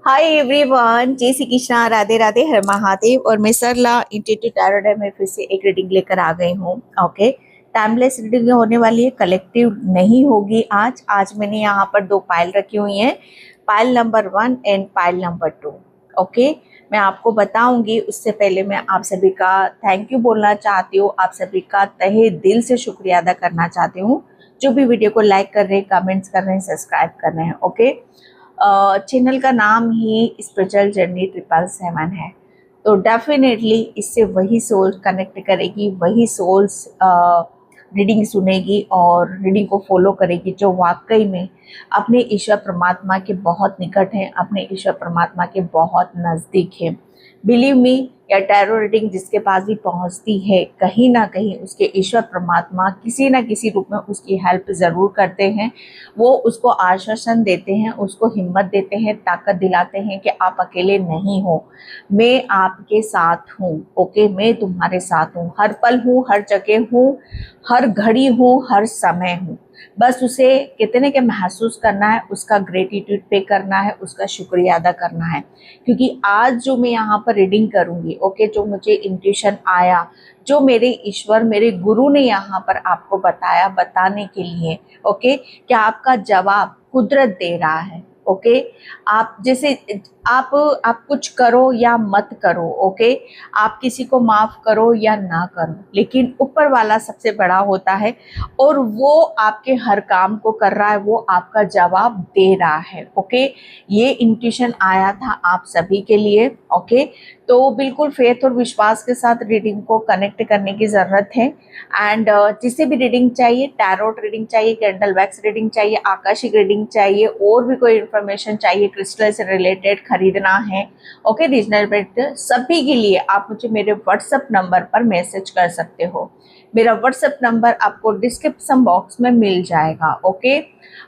Hi everyone, जय श्री कृष्णा, राधे राधे, हर महादेव। और मैं सरला इंट्यूटिव टैरो डेक में फिर से एक रीडिंग लेकर आ गई हूँ। ओके, टाइमलेस रीडिंग होने वाली है, कलेक्टिव नहीं होगी। आज मैंने यहाँ पर दो पाइल रखी हुई हैं, pile number 1 and pile number 2। Okay, मैं आपको बताऊंगी उससे पहले मैं आप सभी का थैंक यू बोलना चाहती हूँ, आप सभी का तहे दिल से शुक्रिया अदा करना चाहती हूँ जो भी वीडियो को लाइक कर रहे हैं, कमेंट्स कर रहे हैं, सब्सक्राइब कर रहे हैं। ओके, चैनल का नाम ही स्पिरिचुअल जर्नी 777 है, तो डेफिनेटली इससे वही सोल कनेक्ट करेगी, वही सोल्स रीडिंग सुनेगी और रीडिंग को फॉलो करेगी जो वाकई में अपने ईश्वर परमात्मा के बहुत निकट हैं, अपने ईश्वर परमात्मा के बहुत नज़दीक है। बिलीव मी, या टैरो रीडिंग जिसके पास भी पहुंचती है, कहीं ना कहीं उसके ईश्वर परमात्मा किसी ना किसी रूप में उसकी हेल्प ज़रूर करते हैं। वो उसको आश्वासन देते हैं, उसको हिम्मत देते हैं, ताकत दिलाते हैं कि आप अकेले नहीं हो, मैं आपके साथ हूँ। ओके, मैं तुम्हारे साथ हूँ, हर पल हूँ, हर जगह हूँ, हर घड़ी हूँ, हर समय हूँ। बस उसे कितने के महसूस करना है, उसका ग्रेटिट्यूड पे करना है, उसका शुक्रिया अदा करना है। क्योंकि आज जो मैं यहाँ पर रीडिंग करूँगी, ओके, जो मुझे इंट्यूशन आया, जो मेरे ईश्वर, मेरे गुरु ने यहाँ पर आपको बताया, बताने के लिए, ओके, कि आपका जवाब कुदरत दे रहा है। ओके, आप जैसे आप कुछ करो या मत करो, ओके, आप किसी को माफ करो या ना करो, लेकिन ऊपर वाला सबसे बड़ा होता है और वो आपके हर काम को कर रहा है, वो आपका जवाब दे रहा है। ओके, ये इंट्यूशन आया था आप सभी के लिए। ओके, तो बिल्कुल फेथ और विश्वास के साथ रीडिंग को कनेक्ट करने की ज़रूरत है। एंड जिसे भी रीडिंग चाहिए, टैरोट रीडिंग चाहिए, कैंडल वैक्स रीडिंग चाहिए, आकाशिक रीडिंग चाहिए, और भी कोई इन्फॉर्मेशन चाहिए क्रिस्टल से रिलेटेड खरीदना है, ओके, रीजनल रेट, सभी के लिए आप मुझे मेरे व्हाट्सएप नंबर पर मैसेज कर सकते हो। मेरा व्हाट्सएप नंबर आपको डिस्क्रिप्शन बॉक्स में मिल जाएगा। ओके,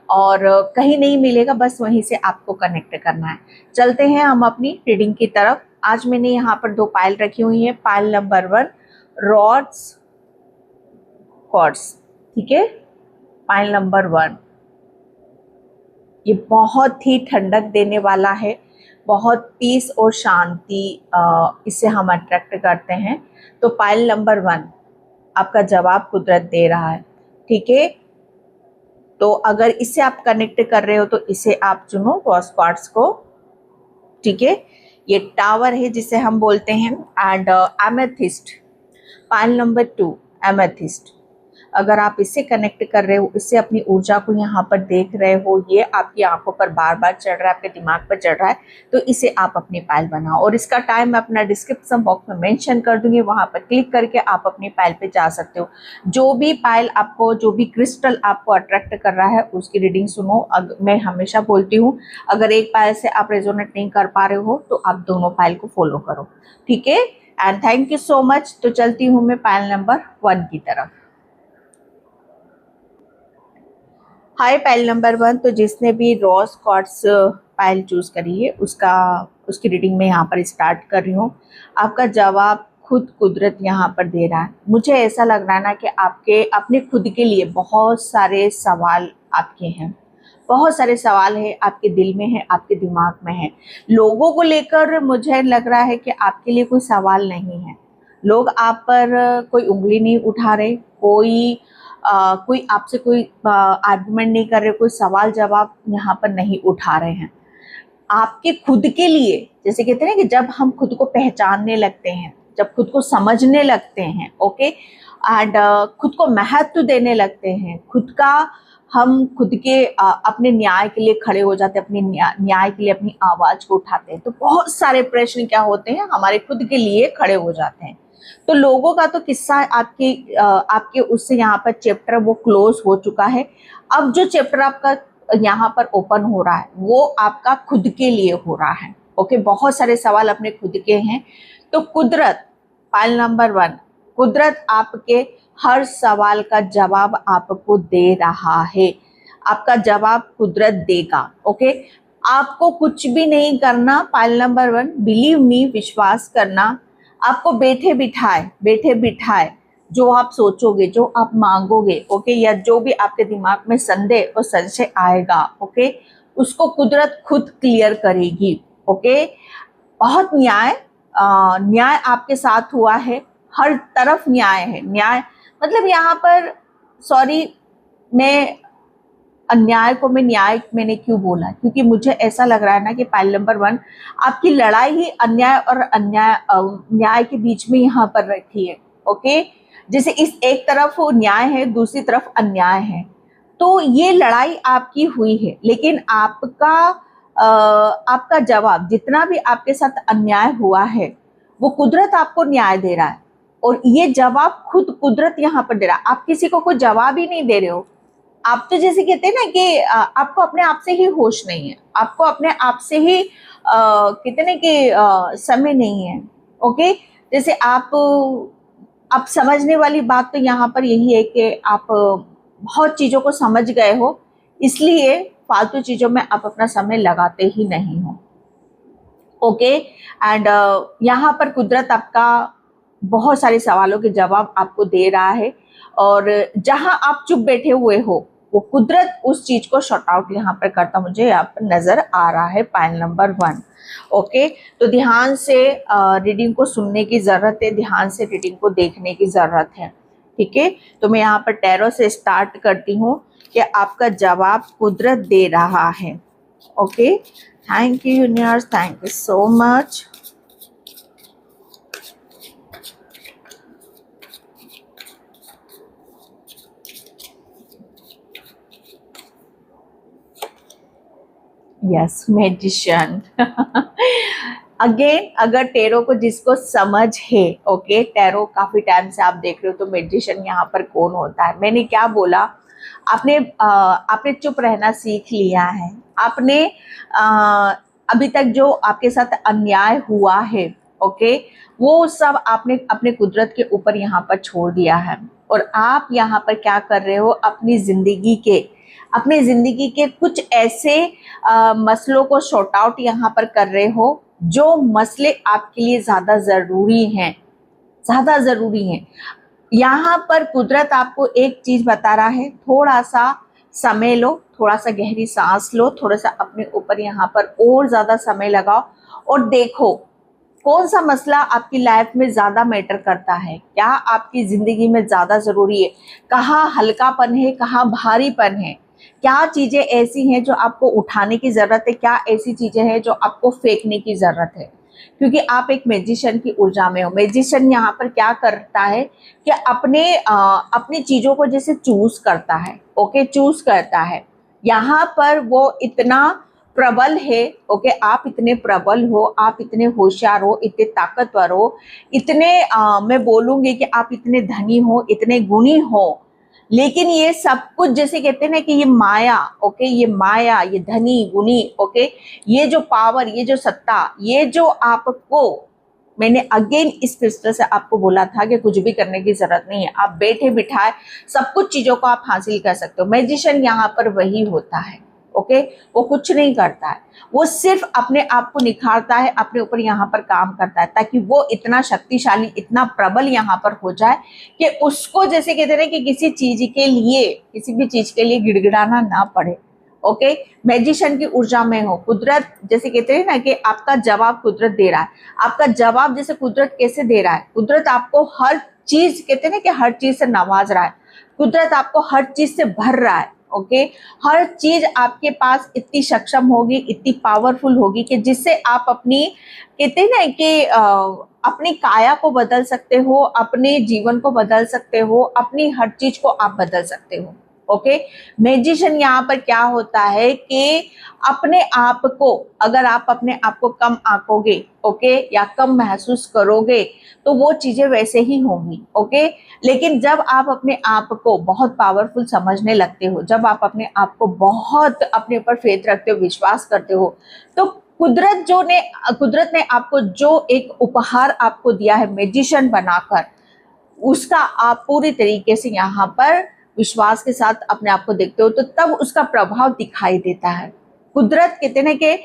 और कहीं नहीं मिलेगा, बस वहीं से आपको कनेक्ट करना है। चलते हैं हम अपनी रीडिंग की तरफ। आज मैंने यहाँ पर दो पाइल रखी हुई है। पाइल नंबर 1 रॉड्स कॉर्ड्स, ठीक है। पाइल नंबर 1 ये बहुत ही ठंडक देने वाला है, बहुत पीस और शांति इससे हम अट्रैक्ट करते हैं। तो पाइल नंबर 1 आपका जवाब कुदरत दे रहा है, ठीक है। तो अगर इससे आप कनेक्ट कर रहे हो तो इसे आप चुनो, रॉस क्वार्ट्ज को, ठीक है। ये टावर है जिसे हम बोलते हैं। And amethyst, pile number 2 amethyst. अगर आप इससे कनेक्ट कर रहे हो, इससे अपनी ऊर्जा को यहाँ पर देख रहे हो, ये आपकी आंखों पर बार बार चढ़ रहा है, आपके दिमाग पर चढ़ रहा है, तो इसे आप अपनी पाइल बनाओ। और इसका टाइम मैं अपना डिस्क्रिप्शन बॉक्स में मेंशन कर दूंगी, वहां पर क्लिक करके आप अपनी पाइल पे जा सकते हो। जो भी पाइल आपको, जो भी क्रिस्टल आपको अट्रैक्ट कर रहा है, उसकी रीडिंग सुनो। मैं हमेशा बोलती हूँ, अगर एक पाइल से आप रेजोनेट नहीं कर पा रहे हो तो आप दोनों पाइल को फॉलो करो, ठीक है। And thank you so much. तो चलती हूँ मैं पाइल नंबर 1 की तरफ। हाय पाइल नंबर 1, तो जिसने भी रॉस क्वार्ट्ज पाइल चूज करी है उसकी रीडिंग में यहाँ पर स्टार्ट कर रही हूँ। आपका जवाब खुद कुदरत यहाँ पर दे रहा है। मुझे ऐसा लग रहा है ना कि आपके अपने खुद के लिए बहुत सारे सवाल आपके हैं, बहुत सारे सवाल है आपके दिल में है, आपके दिमाग में है। लोगों को लेकर मुझे लग रहा है कि आपके लिए कोई सवाल नहीं है। लोग आप पर कोई उंगली नहीं उठा रहे, कोई आपसे कोई आर्गुमेंट नहीं कर रहे, कोई सवाल जवाब यहाँ पर नहीं उठा रहे हैं। आपके खुद के लिए, जैसे कहते हैं कि जब हम खुद को पहचानने लगते हैं, जब खुद को समझने लगते हैं, ओके, एंड खुद को महत्व देने लगते हैं, हम खुद के अपने न्याय के लिए खड़े हो जाते हैं, अपने न्याय के लिए अपनी आवाज को उठाते हैं, तो बहुत सारे प्रश्न क्या होते हैं, हमारे खुद के लिए खड़े हो जाते हैं। तो लोगों का तो किस्सा आपके उससे यहाँ पर चैप्टर वो क्लोज हो चुका है। अब जो चैप्टर आपका यहाँ पर ओपन हो रहा है वो आपका खुद के लिए हो रहा है। ओके, बहुत सारे सवाल अपने खुद के हैं। तो कुदरत, पाइल नंबर 1, कुदरत आपके हर सवाल का जवाब आपको दे रहा है। आपका जवाब कुदरत देगा। ओके, आपको कुछ भी नहीं करना। पाइल नंबर 1, बिलीव मी, विश्वास करना। आपको बैठे बिठाए जो आप सोचोगे, जो आप मांगोगे, ओके, या जो भी आपके दिमाग में संदेह और संशय आएगा, ओके, उसको कुदरत खुद क्लियर करेगी। ओके, बहुत न्याय आपके साथ हुआ है, हर तरफ न्याय है। न्याय मतलब यहाँ पर, सॉरी, मैं अन्याय को मैं न्याय मैंने क्यों बोला, क्योंकि मुझे ऐसा लग रहा है ना कि पाइल नंबर 1 आपकी लड़ाई ही अन्याय और न्याय के बीच में यहाँ पर रखी है। ओके, जैसे इस एक तरफ न्याय है, दूसरी तरफ अन्याय है, तो ये लड़ाई आपकी हुई है, लेकिन आपका जवाब, जितना भी आपके साथ अन्याय हुआ है वो कुदरत आपको न्याय दे रहा है, और ये जवाब खुद कुदरत यहाँ पर दे रहा है। आप किसी को कोई जवाब ही नहीं दे रहे हो। आप तो जैसे कहते हैं ना कि आपको अपने आप से ही होश नहीं है, आपको अपने आप से ही कहते ना कि समय नहीं है। ओके, जैसे आप समझने वाली बात तो यहाँ पर यही है कि आप बहुत चीज़ों को समझ गए हो, इसलिए फालतू चीज़ों में आप अपना समय लगाते ही नहीं हो। ओके, एंड यहाँ पर कुदरत आपका बहुत सारे सवालों के जवाब आपको दे रहा है, और जहां आप चुप बैठे हुए हो वो कुदरत उस चीज को शॉर्ट आउट यहाँ पर करता मुझे यहाँ पर नजर आ रहा है, पाइल नंबर 1। ओके, तो ध्यान से रीडिंग को सुनने की जरूरत है, ध्यान से रीडिंग को देखने की जरूरत है। ठीक है, तो मैं यहाँ पर टैरो से स्टार्ट करती हूँ कि आपका जवाब कुदरत दे रहा है। Okay, thank you universe, thank you so much. Yes, magician. Again, अगर टैरो को जिसको समझ है, ओके, टैरो काफी टाइम से आप देख रहे हो, तो मैजिशियन यहाँ पर कौन होता है? मैंने क्या बोला, आपने चुप रहना सीख लिया है। आपने अभी तक जो आपके साथ अन्याय हुआ है, ओके, वो सब आपने अपने कुदरत के ऊपर यहाँ पर छोड़ दिया है, और आप यहाँ पर क्या कर रहे हो, अपनी जिंदगी के कुछ ऐसे मसलों को शॉर्ट आउट यहाँ पर कर रहे हो, जो मसले आपके लिए ज्यादा जरूरी हैं। यहाँ पर कुदरत आपको एक चीज बता रहा है, थोड़ा सा समय लो, थोड़ा सा गहरी सांस लो, थोड़ा सा अपने ऊपर यहाँ पर और ज्यादा समय लगाओ, और देखो कौन सा मसला आपकी लाइफ में ज्यादा मैटर करता है, क्या आपकी जिंदगी में ज्यादा जरूरी है, कहाँ हल्कापन है, कहाँ भारीपन है, क्या चीजें ऐसी हैं जो आपको उठाने की जरूरत है, क्या ऐसी चीजें हैं जो आपको फेंकने की जरूरत है। क्योंकि आप एक मैजिशियन की ऊर्जा में हो। मैजिशियन यहाँ पर क्या करता है कि अपनी चीजों को जैसे चूज करता है, ओके, चूज करता है। यहाँ पर वो इतना प्रबल है, ओके, आप इतने प्रबल हो, आप इतने होशियार हो, इतने ताकतवर हो, इतने मैं बोलूंगी कि आप इतने धनी हो, इतने गुणी हो, लेकिन ये सब कुछ जैसे कहते हैं ना कि ये माया, ओके, ये माया, ये धनी गुणी, ओके, ये जो पावर, ये जो सत्ता, ये जो आपको, मैंने अगेन इस क्रिस्टल से आपको बोला था कि कुछ भी करने की जरूरत नहीं है, आप बैठे बिठाए सब कुछ चीजों को आप हासिल कर सकते हो। मैजिशियन यहाँ पर वही होता है, ओके, वो कुछ नहीं करता है, वो सिर्फ अपने आप को निखारता है, अपने ऊपर यहाँ पर काम करता है, ताकि वो इतना शक्तिशाली, इतना प्रबल यहाँ पर हो जाए कि उसको जैसे कहते हैं कि किसी भी चीज के लिए गिड़गिड़ाना ना पड़े। ओके, मैजिशियन की ऊर्जा में हो, कुदरत जैसे कहते हैं ना कि आपका जवाब कुदरत दे रहा है। आपका जवाब जैसे कुदरत कैसे दे रहा है, कुदरत आपको हर चीज, कहते हैं ना कि हर चीज से नवाज रहा है, कुदरत आपको हर चीज से भर रहा है। ओके, हर चीज आपके पास इतनी सक्षम होगी, इतनी पावरफुल होगी कि जिससे आप अपनी, कहते हैं ना कि अपनी काया को बदल सकते हो, अपने जीवन को बदल सकते हो, अपनी हर चीज को आप बदल सकते हो। ओके, मैजिशियन यहाँ पर क्या होता है कि अपने आप को, अगर आप अपने आप को कम आंकोगे, ओके, या कम महसूस करोगे, तो वो चीजें वैसे ही होंगी। ओके, लेकिन जब आप अपने आप को बहुत पावरफुल समझने लगते हो, जब आप अपने आप को बहुत अपने ऊपर फेथ रखते हो, विश्वास करते हो, तो कुदरत ने आपको जो एक उपहार आपको दिया है मैजिशियन बनाकर, उसका आप पूरी तरीके से यहाँ पर विश्वास के साथ अपने आप को देखते हो, तो तब उसका प्रभाव दिखाई देता है। कुदरत कहते हैं कि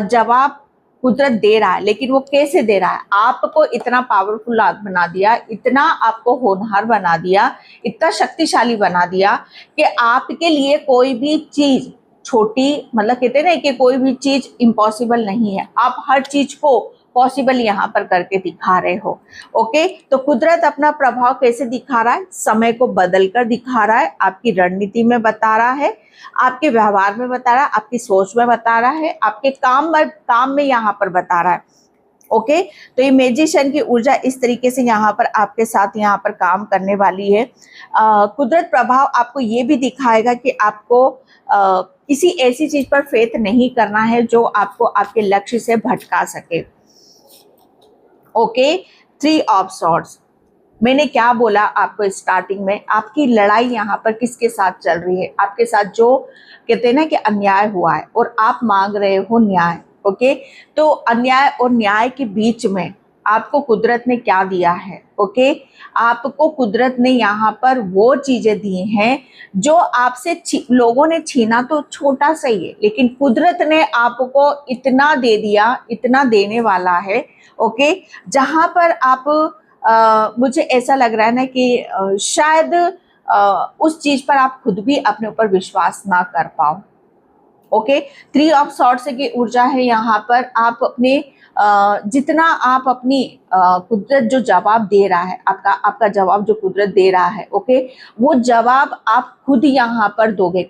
जवाब कुदरत दे रहा है, लेकिन वो कैसे दे रहा है, आपको इतना पावरफुल बना दिया, इतना आपको होनहार बना दिया, इतना शक्तिशाली बना दिया कि आपके लिए कोई भी चीज छोटी, मतलब कहते हैं ना कि कोई भी चीज इम्पॉसिबल नहीं है, आप हर चीज को पॉसिबल यहाँ पर करके दिखा रहे हो। ओके, तो कुदरत अपना प्रभाव कैसे दिखा रहा है? समय को बदल कर दिखा रहा है, आपकी रणनीति में बता रहा है, आपके व्यवहार में बता रहा है, आपकी सोच में बता रहा है, आपके काम में यहाँ पर बता रहा है। ओके, तो ये मैजिशियन की ऊर्जा इस तरीके से यहाँ पर आपके साथ यहाँ पर काम करने वाली है। कुदरत प्रभाव आपको ये भी दिखाएगा कि आपको किसी ऐसी चीज पर फेथ नहीं करना है जो आपको आपके लक्ष्य से भटका सके। ओके, 3 ऑफ सॉर्ड्स, मैंने क्या बोला आपको स्टार्टिंग में, आपकी लड़ाई यहाँ पर किसके साथ चल रही है? आपके साथ जो कहते हैं ना कि अन्याय हुआ है और आप मांग रहे हो न्याय। ओके, तो अन्याय और न्याय के बीच में आपको कुदरत ने क्या दिया है? ओके, आपको कुदरत ने यहाँ पर वो चीजें दी हैं जो आपसे लोगों ने छीना तो छोटा सा ही है, लेकिन कुदरत ने आपको इतना दे दिया, इतना देने वाला है। ओके, जहां पर आप मुझे ऐसा लग रहा है ना कि शायद उस चीज पर आप खुद भी अपने ऊपर विश्वास ना कर पाओ। ओके, 3 ऑफ सॉर्ड्स की ऊर्जा है यहाँ पर। आप अपने जितना आप अपनी कुदरत जो जवाब दे रहा है, आपका जवाब जो कुदरत दे रहा है, ओके, वो जवाब आप खुद यहाँ पर दोगे।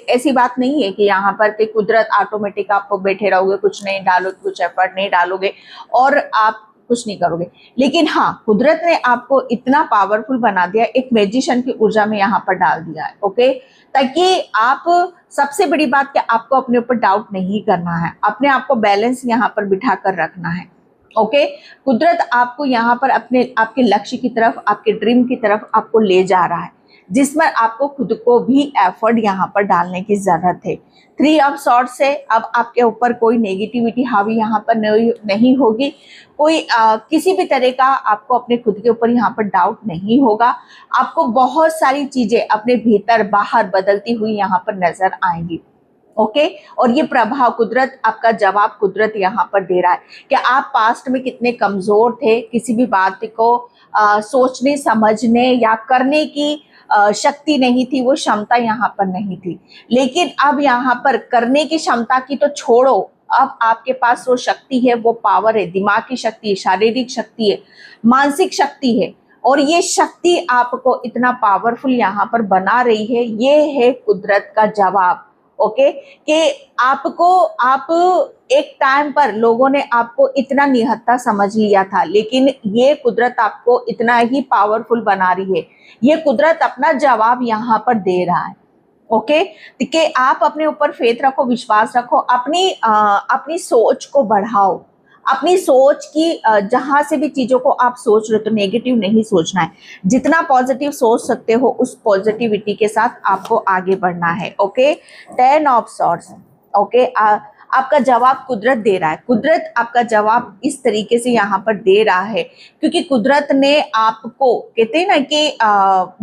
ऐसी बात नहीं है कि यहाँ पर कि कुदरत ऑटोमेटिक आप बैठे रहोगे, कुछ नहीं डालोगे, कुछ एफर्ट नहीं डालोगे और आप कुछ नहीं करोगे। लेकिन हाँ, कुदरत ने आपको इतना पावरफुल बना दिया, एक मैजिशियन की ऊर्जा में यहाँ पर डाल दिया है। ओके, ताकि आप, सबसे बड़ी बात कि आपको अपने ऊपर डाउट नहीं करना है, अपने आप को बैलेंस यहाँ पर बिठा कर रखना है। ओके, कुदरत आपको यहाँ पर आपके लक्ष्य की तरफ, आपके ड्रीम की तरफ आपको ले जा रहा है, जिसमें आपको खुद को भी एफर्ट यहाँ पर डालने की जरूरत है। 3 ऑफ सॉर्ड्स से अब आपके ऊपर कोई नेगेटिविटी हावी यहाँ पर नहीं होगी, कोई किसी भी तरह का आपको अपने खुद के ऊपर यहाँ पर डाउट नहीं होगा। आपको बहुत सारी चीजें अपने भीतर बाहर बदलती हुई यहाँ पर नजर आएंगी। ओके, और ये प्रभाव कुदरत, आपका जवाब कुदरत यहाँ पर दे रहा है कि आप पास्ट में कितने कमजोर थे, किसी भी बात को सोचने समझने या करने की शक्ति नहीं थी, वो क्षमता यहाँ पर नहीं थी। लेकिन अब यहाँ पर करने की क्षमता की तो छोड़ो, अब आपके पास वो शक्ति है, वो पावर है, दिमाग की शक्ति है, शारीरिक शक्ति है, मानसिक शक्ति है, और ये शक्ति आपको इतना पावरफुल यहाँ पर बना रही है। ये है कुदरत का जवाब। ओके, कि आप एक टाइम पर लोगों ने आपको इतना निहत्था समझ लिया था, लेकिन ये कुदरत आपको इतना ही पावरफुल बना रही है। ये कुदरत अपना जवाब यहाँ पर दे रहा है। ओके, कि आप अपने ऊपर फेथ रखो, विश्वास रखो, अपनी सोच को बढ़ाओ, अपनी सोच की जहां से भी चीजों को आप सोच रहे हो तो नेगेटिव नहीं सोचना है, जितना पॉजिटिव सोच सकते हो उस पॉजिटिविटी के साथ आपको आगे बढ़ना है। Okay, 10 of swords. ओके, आपका जवाब कुदरत दे रहा है, कुदरत आपका जवाब इस तरीके से यहाँ पर दे रहा है क्योंकि कुदरत ने आपको, कहते हैं ना कि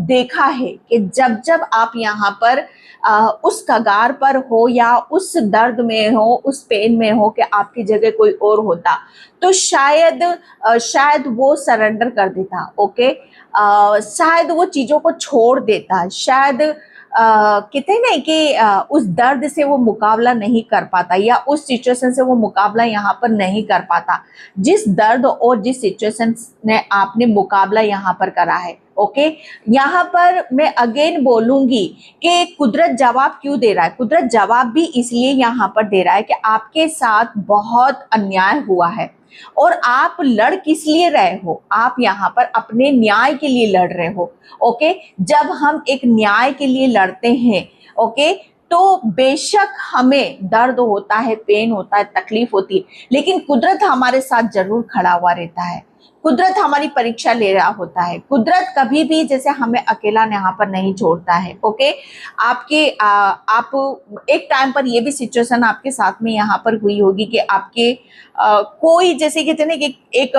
देखा है कि जब जब आप यहाँ पर उस कगार पर हो या उस दर्द में हो, उस पेन में हो कि आपकी जगह कोई और होता तो शायद वो सरेंडर कर देता। ओके, शायद वो चीजों को छोड़ देता, शायद कहते हैं ना कि उस दर्द से वो मुकाबला नहीं कर पाता या उस सिचुएशन से वो मुकाबला यहाँ पर नहीं कर पाता, जिस दर्द और जिस सिचुएशन ने आपने मुकाबला यहाँ पर करा है। ओके, यहाँ पर मैं अगेन बोलूंगी कि कुदरत जवाब क्यों दे रहा है। कुदरत जवाब भी इसलिए यहाँ पर दे रहा है कि आपके साथ बहुत अन्याय हुआ है और आप लड़ किस लिए रहे हो, आप यहाँ पर अपने न्याय के लिए लड़ रहे हो। ओके, जब हम एक न्याय के लिए लड़ते हैं, ओके, तो बेशक हमें दर्द होता है, पेन होता है, तकलीफ होती है, लेकिन कुदरत हमारे साथ जरूर खड़ा हुआ रहता है, कुदरत हमारी परीक्षा ले रहा होता है। कुदरत कभी भी जैसे हमें अकेला यहाँ पर नहीं छोड़ता है। ओके, आप एक टाइम पर ये भी सिचुएशन आपके साथ में यहाँ पर हुई होगी कि आपके कोई, जैसे कहते हैं ना कि एक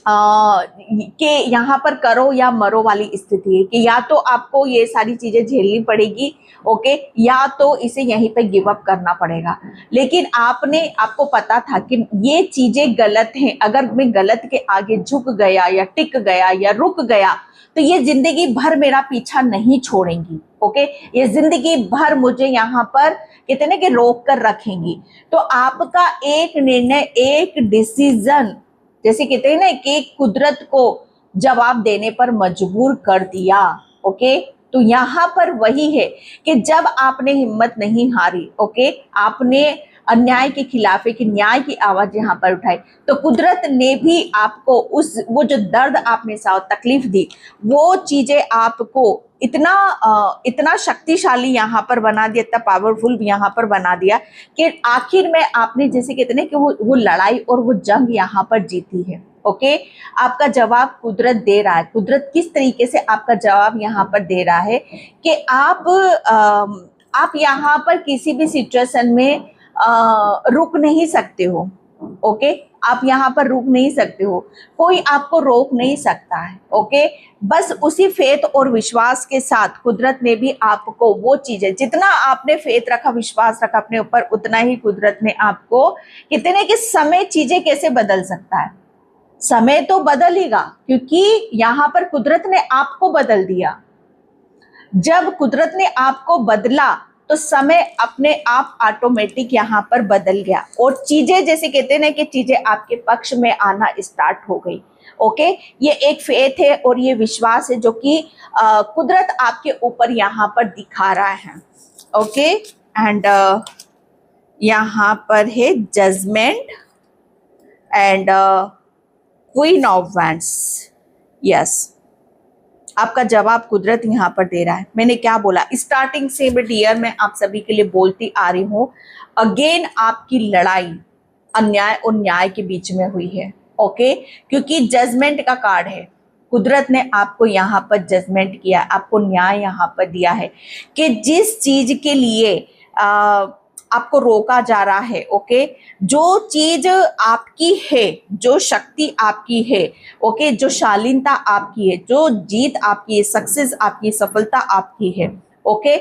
कि यहाँ पर करो या मरो वाली स्थिति है कि या तो आपको ये सारी चीजें झेलनी पड़ेगी, ओके, या तो इसे यहीं पे गिव अप करना पड़ेगा। लेकिन आपको पता था कि ये चीजें गलत हैं, अगर मैं गलत के आगे झुक गया या टिक गया या रुक गया तो ये जिंदगी भर मेरा पीछा नहीं छोड़ेंगी, ओके, ये जिंदगी भर मुझे यहाँ पर कहते ना कि रोक कर रखेंगी। तो आपका एक निर्णय, एक डिसीजन, जैसे कहते हैं ना कि कुदरत को जवाब देने पर मजबूर कर दिया, ओके। तो यहाँ पर वही है कि जब आपने हिम्मत नहीं हारी, ओके, आपने अन्याय के खिलाफ एक न्याय की आवाज यहाँ पर उठाई, तो कुदरत ने भी आपको वो जो दर्द आपने सहा, तकलीफ दी, वो चीजें आपको इतना शक्तिशाली यहाँ पर बना दिया, इतना पावरफुल यहाँ पर बना दिया कि आखिर में आपने, जैसे कहते हैं कि वो लड़ाई और वो जंग यहाँ पर जीती है, ओके। आपका जवाब कुदरत दे रहा है। कुदरत किस तरीके से आपका जवाब यहाँ पर दे रहा है कि आप यहाँ पर किसी भी सिचुएशन में रुक नहीं सकते हो, ओके, आप यहाँ पर रुक नहीं सकते हो, कोई आपको रोक नहीं सकता है, ओके। बस उसी फेथ और विश्वास के साथ कुदरत ने भी आपको वो चीजें, जितना आपने फेथ रखा, विश्वास रखा अपने ऊपर, उतना ही कुदरत ने आपको, कितने कि समय चीजें कैसे बदल सकता है, समय तो बदलेगा, क्योंकि यहाँ पर कुदरत ने आपको बदल दिया। जब कुदरत ने आपको बदला तो समय अपने आप ऑटोमेटिक यहाँ पर बदल गया और चीजें, जैसे कहते हैं ना कि चीजें आपके पक्ष में आना स्टार्ट हो गई, ओके। ये एक फेथ है और ये विश्वास है जो कि कुदरत आपके ऊपर यहाँ पर दिखा रहा है, ओके। एंड यहाँ पर है judgment and queen of wands, yes, आपका जवाब कुदरत यहाँ पर दे रहा है। मैंने क्या बोला स्टार्टिंग से, डियर, मैं आप सभी के लिए बोलती आ रही हूँ, अगेन आपकी लड़ाई अन्याय और न्याय के बीच में हुई है, ओके, क्योंकि जजमेंट का कार्ड है। कुदरत ने आपको यहाँ पर जजमेंट किया, आपको न्याय यहाँ पर दिया है कि जिस चीज के लिए आपको रोका जा रहा है, ओके, जो चीज आपकी है, जो शक्ति आपकी है, ओके, जो शालीनता आपकी है, जो जीत आपकी है, सक्सेस आपकी, सफलता आपकी है, ओके,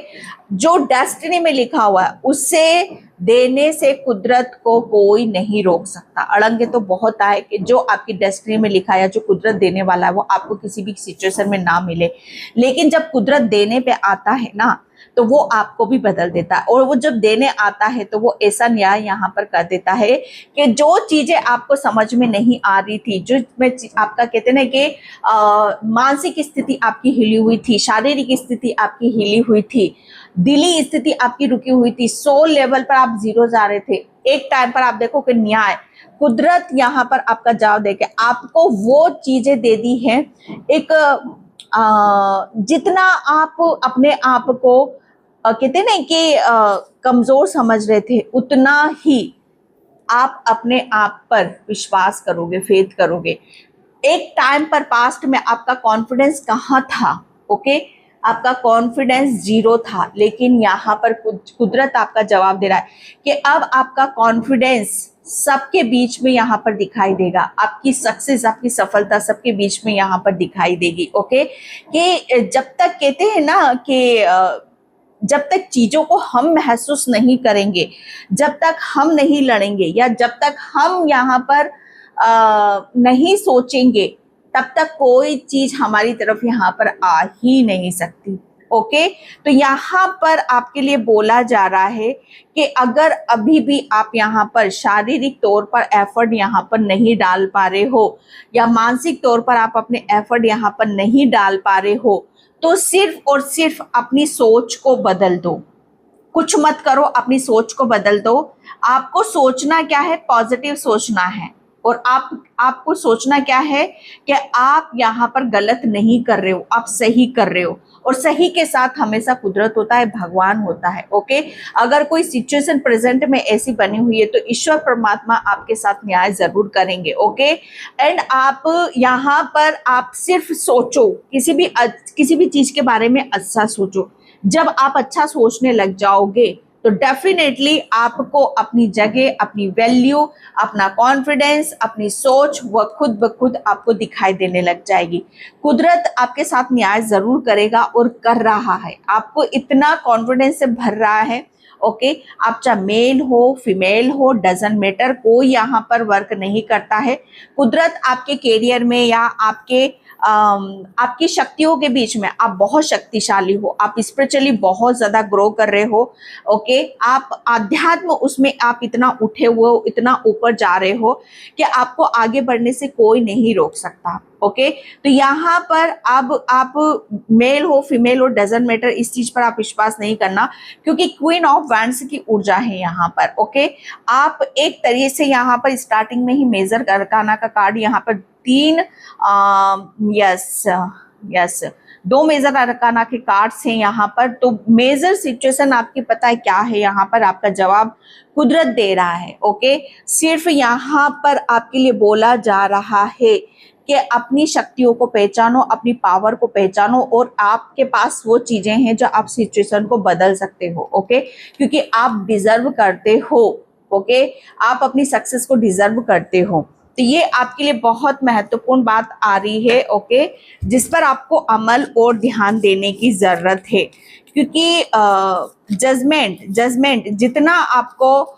जो डेस्टिनी में लिखा हुआ है, उससे देने से कुदरत को कोई नहीं रोक सकता। अड़ंगे तो बहुत आए कि जो आपकी डेस्टिनी में लिखा है, जो कुदरत देने वाला है, वो आपको किसी भी सिचुएशन में ना मिले, लेकिन जब कुदरत देने पे आता है ना, तो वो आपको भी बदल देता है। और वो जब देने आता है तो वो ऐसा न्याय यहाँ पर कर देता है कि जो चीजें आपको समझ में नहीं आ रही थी, जो आपका कहते हैं ना कि मानसिक स्थिति आपकी हिली हुई थी, शारीरिक स्थिति आपकी हिली हुई थी, दिली स्थिति आपकी रुकी हुई थी, सोल लेवल पर आप जीरो जा रहे थे, एक टाइम पर आप देखो कि न्याय, कुदरत यहाँ पर आपका जवाब देके आपको वो चीजें दे दी हैं। एक जितना आप अपने आप को कहते हैं ना कि कमजोर समझ रहे थे, उतना ही आप अपने आप पर विश्वास करोगे, फेथ करोगे। एक टाइम पर पास्ट में आपका कॉन्फिडेंस कहाँ था, ओके, आपका कॉन्फिडेंस जीरो था, लेकिन यहाँ पर कुदरत आपका जवाब दे रहा है कि अब आपका कॉन्फिडेंस सबके बीच में यहाँ पर दिखाई देगा, आपकी सक्सेस, आपकी सफलता सबके बीच में यहाँ पर दिखाई देगी, ओके। कि जब तक कहते हैं ना कि जब तक चीजों को हम महसूस नहीं करेंगे, जब तक हम नहीं लड़ेंगे, या जब तक हम यहाँ पर नहीं सोचेंगे, तब तक कोई चीज हमारी तरफ यहाँ पर आ ही नहीं सकती, ओके। तो यहाँ पर आपके लिए बोला जा रहा है कि अगर अभी भी आप यहाँ पर शारीरिक तौर पर एफर्ट यहाँ पर नहीं डाल पा रहे हो, या मानसिक तौर पर आप अपने एफर्ट यहाँ पर नहीं डाल पा रहे हो, तो सिर्फ और सिर्फ अपनी सोच को बदल दो, कुछ मत करो, अपनी सोच को बदल दो। आपको सोचना क्या है, पॉजिटिव सोचना है, और आपको सोचना क्या है कि आप यहाँ पर गलत नहीं कर रहे हो, आप सही कर रहे हो, और सही के साथ हमेशा कुदरत होता है, भगवान होता है, ओके। अगर कोई सिचुएशन प्रेजेंट में ऐसी बनी हुई है तो ईश्वर परमात्मा आपके साथ न्याय जरूर करेंगे, ओके। एंड आप यहाँ पर आप सिर्फ सोचो, किसी भी चीज के बारे में अच्छा सोचो। जब आप अच्छा सोचने लग जाओगे तो डेफिनेटली आपको अपनी जगह, अपनी वैल्यू, अपना कॉन्फिडेंस, अपनी सोच वह खुद ब खुद आपको दिखाई देने लग जाएगी। कुदरत आपके साथ न्याय जरूर करेगा और कर रहा है, आपको इतना कॉन्फिडेंस से भर रहा है। ओके, आप चाहे मेल हो फीमेल हो, डजंट मैटर, कोई यहाँ पर वर्क नहीं करता है। कुदरत आपके कैरियर में या आपकी शक्तियों के बीच में आप बहुत शक्तिशाली हो, आप स्पिरिचुअली बहुत ज्यादा ग्रो कर रहे हो। ओके, आप आध्यात्म उसमें आप इतना उठे हुए हो, इतना ऊपर जा रहे हो कि आपको आगे बढ़ने से कोई नहीं रोक सकता। ओके, तो यहाँ पर अब आप मेल हो फीमेल हो डजंट मैटर, इस चीज पर आप विश्वास नहीं करना, क्योंकि क्वीन ऑफ वैंड्स की ऊर्जा है यहाँ पर। ओके, आप एक तरीके से यहाँ पर स्टार्टिंग में ही मेजर अरकाना का कार्ड यहाँ पर 3 यस 2 मेजर अरकाना के कार्ड्स हैं यहाँ पर। तो मेजर सिचुएशन आपकी पता है क्या है, यहाँ पर आपका जवाब कुदरत दे रहा है। ओके, सिर्फ यहाँ पर आपके लिए बोला जा रहा है कि अपनी शक्तियों को पहचानो, अपनी पावर को पहचानो, और आपके पास वो चीजें हैं जो आप सिचुएशन को बदल सकते हो। ओके, क्योंकि आप डिजर्व करते हो। ओके, आप अपनी सक्सेस को डिजर्व करते हो। तो ये आपके लिए बहुत महत्वपूर्ण बात आ रही है। ओके, जिस पर आपको अमल और ध्यान देने की जरूरत है, क्योंकि जजमेंट जितना आपको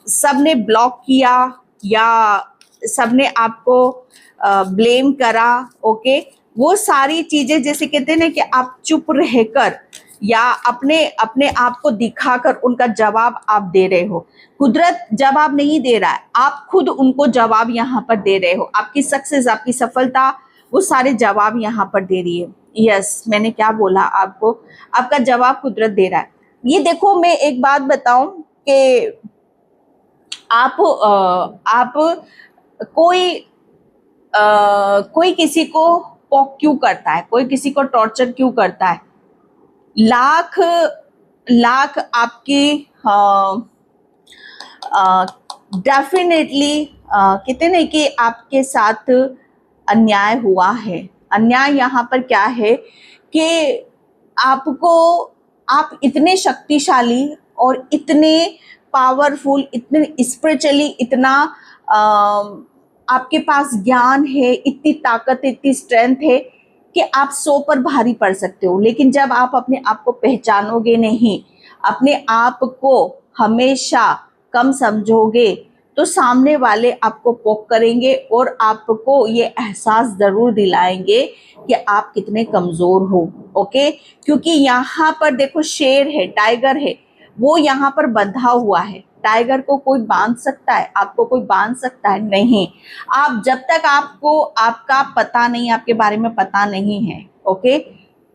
सबने ब्लॉक किया या सबने आपको ब्लेम करा, ओके, वो सारी चीजें जैसे कहते हैं ना कि आप चुप रहकर या अपने आप को दिखाकर उनका जवाब आप दे रहे हो। कुदरत जवाब नहीं दे रहा है, आप खुद उनको जवाब यहाँ पर दे रहे हो। आपकी सक्सेस, आपकी सफलता, वो सारे जवाब यहाँ पर दे रही है। यस, मैंने क्या बोला आपको, आपका जवाब कुदरत दे रहा है। ये देखो, मैं एक बात बताऊं कि आप कोई किसी को पॉक क्यों करता है, कोई किसी को टॉर्चर क्यों करता है, लाख लाख आपकी डेफिनेटली कहते नहीं कि आपके साथ अन्याय हुआ है। अन्याय यहाँ पर क्या है कि आप इतने शक्तिशाली और इतने पावरफुल, इतने स्पिरिचुअली इतना आपके पास ज्ञान है, इतनी ताकत, इतनी स्ट्रेंथ है कि आप 100 पर भारी पड़ सकते हो। लेकिन जब आप अपने आप को पहचानोगे नहीं, अपने आप को हमेशा कम समझोगे, तो सामने वाले आपको पोक करेंगे और आपको ये एहसास जरूर दिलाएंगे कि आप कितने कमजोर हो। ओके, क्योंकि यहाँ पर देखो शेर है, टाइगर है, वो यहाँ पर बंधा हुआ है। टाइगर को कोई बांध सकता है? आपको कोई बांध सकता है? नहीं। आप जब तक आपको आपका पता नहीं, आपके बारे में पता नहीं है, ओके,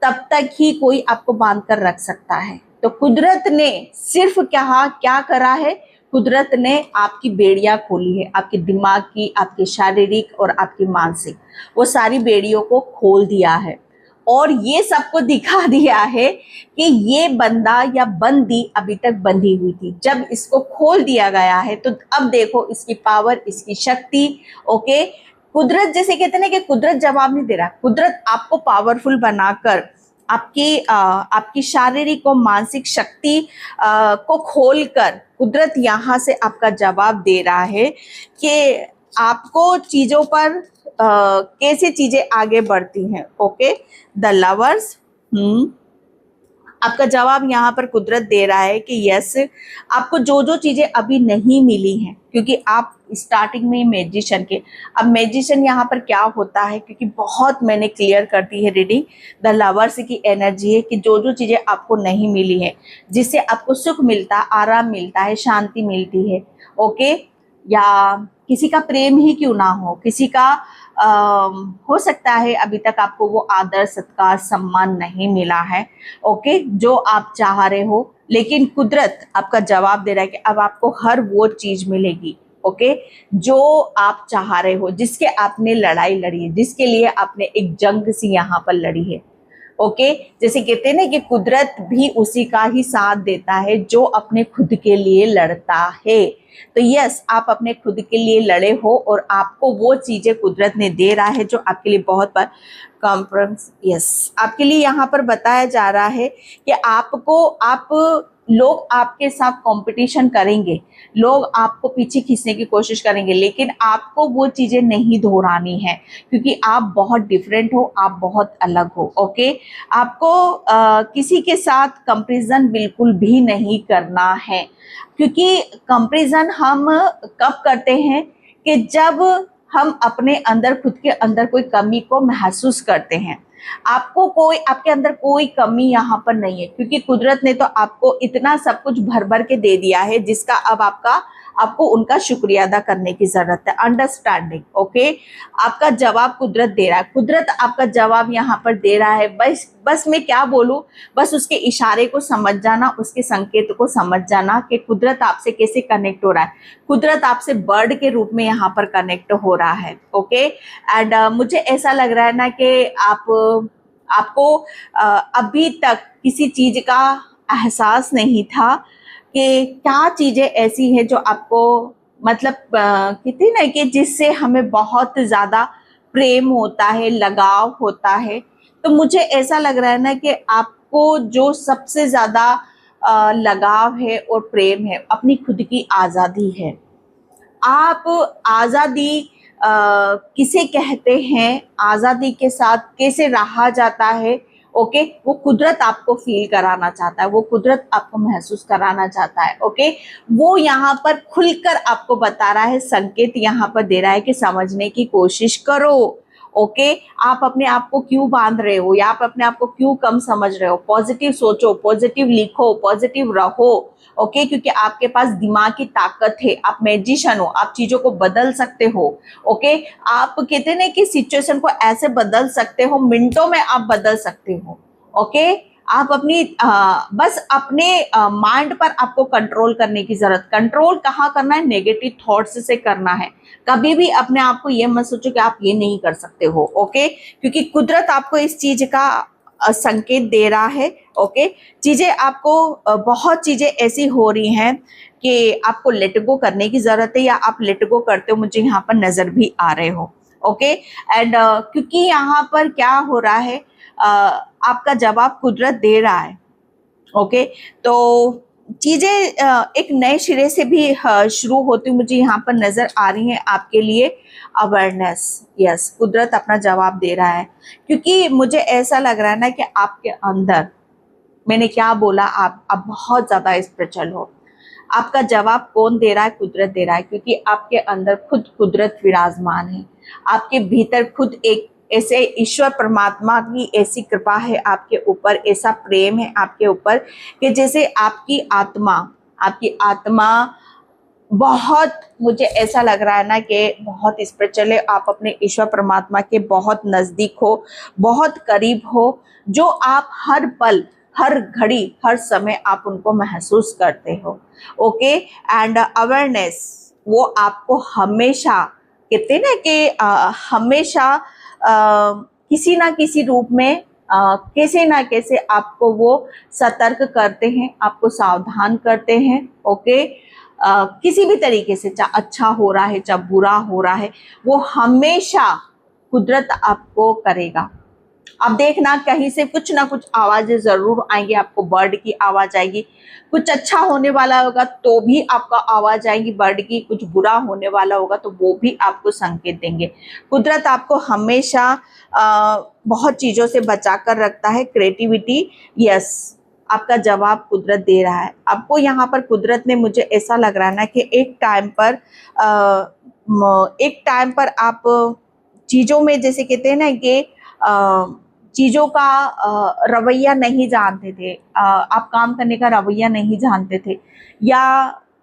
तब तक ही कोई आपको बांध कर रख सकता है। तो कुदरत ने सिर्फ क्या करा है, कुदरत ने आपकी बेड़ियां खोली है, आपके दिमाग की, आपकी शारीरिक और आपकी मानसिक, वो सारी बेड़ियों को खोल दिया है और ये सबको दिखा दिया है कि ये बंदा या बंदी अभी तक बंधी हुई थी। जब इसको खोल दिया गया है तो अब देखो इसकी पावर, इसकी शक्ति। ओके, कुदरत जैसे कहते हैं कि कुदरत जवाब नहीं दे रहा, कुदरत आपको पावरफुल बनाकर आपकी शारीरिक और मानसिक शक्ति को खोलकर कुदरत यहाँ से आपका जवाब दे रहा है कि आपको चीजों पर कैसे चीजें आगे बढ़ती हैं। ओके, द लवर्स, आपका जवाब यहाँ पर कुदरत दे रहा है कि यस, आपको जो जो चीजें अभी नहीं मिली हैं, क्योंकि आप स्टार्टिंग में मैजिशियन के, अब मैजिशियन यहाँ पर क्या होता है, क्योंकि बहुत मैंने क्लियर कर दी है रीडिंग, द लवर्स की एनर्जी है कि जो जो चीजें आपको नहीं मिली है, जिससे आपको सुख मिलता, आराम मिलता है, शांति मिलती है, ओके, या किसी का प्रेम ही क्यों ना हो, किसी का हो सकता है अभी तक आपको वो आदर, सत्कार, सम्मान नहीं मिला है, ओके, जो आप चाह रहे हो, लेकिन कुदरत आपका जवाब दे रहा है कि अब आपको हर वो चीज मिलेगी, ओके, जो आप चाह रहे हो, जिसके आपने लड़ाई लड़ी है, जिसके लिए आपने एक जंग सी यहाँ पर लड़ी है। ओके, जैसे कहते हैं ना कि कुदरत भी उसी का ही साथ देता है जो अपने खुद के लिए लड़ता है। तो यस, आप अपने खुद के लिए लड़े हो और आपको वो चीजें कुदरत ने दे रहा है जो आपके लिए बहुत बार कॉम्प्रोमाइज, यस, आपके लिए यहाँ पर बताया जा रहा है कि आप लोग आपके साथ कंपटीशन करेंगे, लोग आपको पीछे खींचने की कोशिश करेंगे, लेकिन आपको वो चीजें नहीं दोहरानी है, क्योंकि आप बहुत डिफरेंट हो, आप बहुत अलग हो। ओके, आपको किसी के साथ कंपैरिजन बिल्कुल भी नहीं करना है, क्योंकि कंपैरिजन हम कब करते हैं कि जब हम अपने अंदर, खुद के अंदर कोई कमी को महसूस करते हैं। आपको कोई, आपके अंदर कोई कमी यहाँ पर नहीं है, क्योंकि कुदरत ने तो आपको इतना सब कुछ भर भर के दे दिया है, जिसका अब आपको उनका शुक्रिया अदा करने की जरूरत है। अंडरस्टैंडिंग। ओके, आपका जवाब कुदरत दे रहा है, कुदरत आपका जवाब यहाँ पर दे रहा है। बस मैं क्या बोलूं, बस उसके इशारे को समझ जाना, उसके संकेत को समझ जाना कि कुदरत आपसे कैसे कनेक्ट हो रहा है। कुदरत आपसे बर्ड के रूप में यहाँ पर कनेक्ट हो रहा है। ओके, एंड मुझे ऐसा लग रहा है ना कि आपको अभी तक किसी चीज का एहसास नहीं था कि क्या चीजें ऐसी हैं जो आपको, मतलब कहते ना कि जिससे हमें बहुत ज्यादा प्रेम होता है, लगाव होता है। तो मुझे ऐसा लग रहा है ना कि आपको जो सबसे ज्यादा लगाव है और प्रेम है, अपनी खुद की आजादी है। आप आजादी किसे कहते हैं, आजादी के साथ कैसे रहा जाता है, ओके, वो कुदरत आपको फील कराना चाहता है, वो कुदरत आपको महसूस कराना चाहता है। ओके, वो यहाँ पर खुलकर आपको बता रहा है, संकेत यहाँ पर दे रहा है कि समझने की कोशिश करो। ओके, आप अपने आप को क्यों बांध रहे हो, या आप अपने आप को क्यों कम समझ रहे हो। पॉजिटिव सोचो, पॉजिटिव लिखो, पॉजिटिव रहो। ओके, क्योंकि आपके पास दिमाग की ताकत है, आप मैजिशियन हो, आप चीजों को बदल सकते हो। ओके, आप कहते हैं कि सिचुएशन को ऐसे बदल सकते हो, मिनटों में आप बदल सकते हो। ओके, आप अपनी बस अपने माइंड पर आपको कंट्रोल करने की जरूरत। कंट्रोल कहाँ करना है, नेगेटिव थॉट्स से करना है। कभी भी अपने आप को ये मत सोचो कि आप ये नहीं कर सकते हो। ओके, क्योंकि कुदरत आपको इस चीज का संकेत दे रहा है। ओके, चीजें आपको बहुत चीजें ऐसी हो रही हैं कि आपको लेट गो करने की जरूरत है, या आप लेट गो करते हो, मुझे यहाँ पर नजर भी आ रहे हो। ओके, एंड क्योंकि यहाँ पर क्या हो रहा है, आपका जवाब कुदरत दे रहा है। ओके, तो चीजें एक नए सिरे से भी शुरू होती मुझे यहाँ पर नजर आ रही हैं आपके लिए। अवेयरनेस, यस, कुदरत अपना जवाब दे रहा है, क्योंकि मुझे ऐसा लग रहा है ना कि आपके अंदर, मैंने क्या बोला, आप बहुत ज्यादा स्पिरिचुअल हो। आपका जवाब कौन दे रहा है, कुदरत दे रहा है, क्योंकि आपके अंदर खुद कुदरत विराजमान है। आपके भीतर खुद एक ऐसे ईश्वर परमात्मा की ऐसी कृपा है आपके ऊपर, ऐसा प्रेम है आपके ऊपर कि जैसे आपकी आत्मा बहुत, मुझे ऐसा लग रहा है ना कि बहुत स्पिरिचुअल है। आप अपने ईश्वर परमात्मा के बहुत नजदीक हो, बहुत करीब हो, जो आप हर पल, हर घड़ी, हर समय आप उनको महसूस करते हो। ओके, एंड अवेयरनेस वो आपको हमेशा, कहते हैं ना कि हमेशा किसी ना किसी रूप में कैसे ना कैसे आपको वो सतर्क करते हैं, आपको सावधान करते हैं। ओके, किसी भी तरीके से, चाहे अच्छा हो रहा है, चाहे बुरा हो रहा है, वो हमेशा कुदरत आपको करेगा। अब देखना, कहीं से कुछ ना कुछ आवाजें जरूर आएंगी, आपको बर्ड की आवाज आएगी। कुछ अच्छा होने वाला होगा तो भी आपका आवाज आएगी बर्ड की, कुछ बुरा होने वाला होगा तो वो भी आपको संकेत देंगे। कुदरत आपको हमेशा बहुत चीजों से बचा कर रखता है। क्रिएटिविटी, यस, आपका जवाब कुदरत दे रहा है आपको। यहाँ पर कुदरत ने, मुझे ऐसा लग रहा है ना कि एक टाइम पर आप चीजों में, जैसे कहते हैं ना कि चीजों का रवैया नहीं जानते थे, आप काम करने का रवैया नहीं जानते थे, या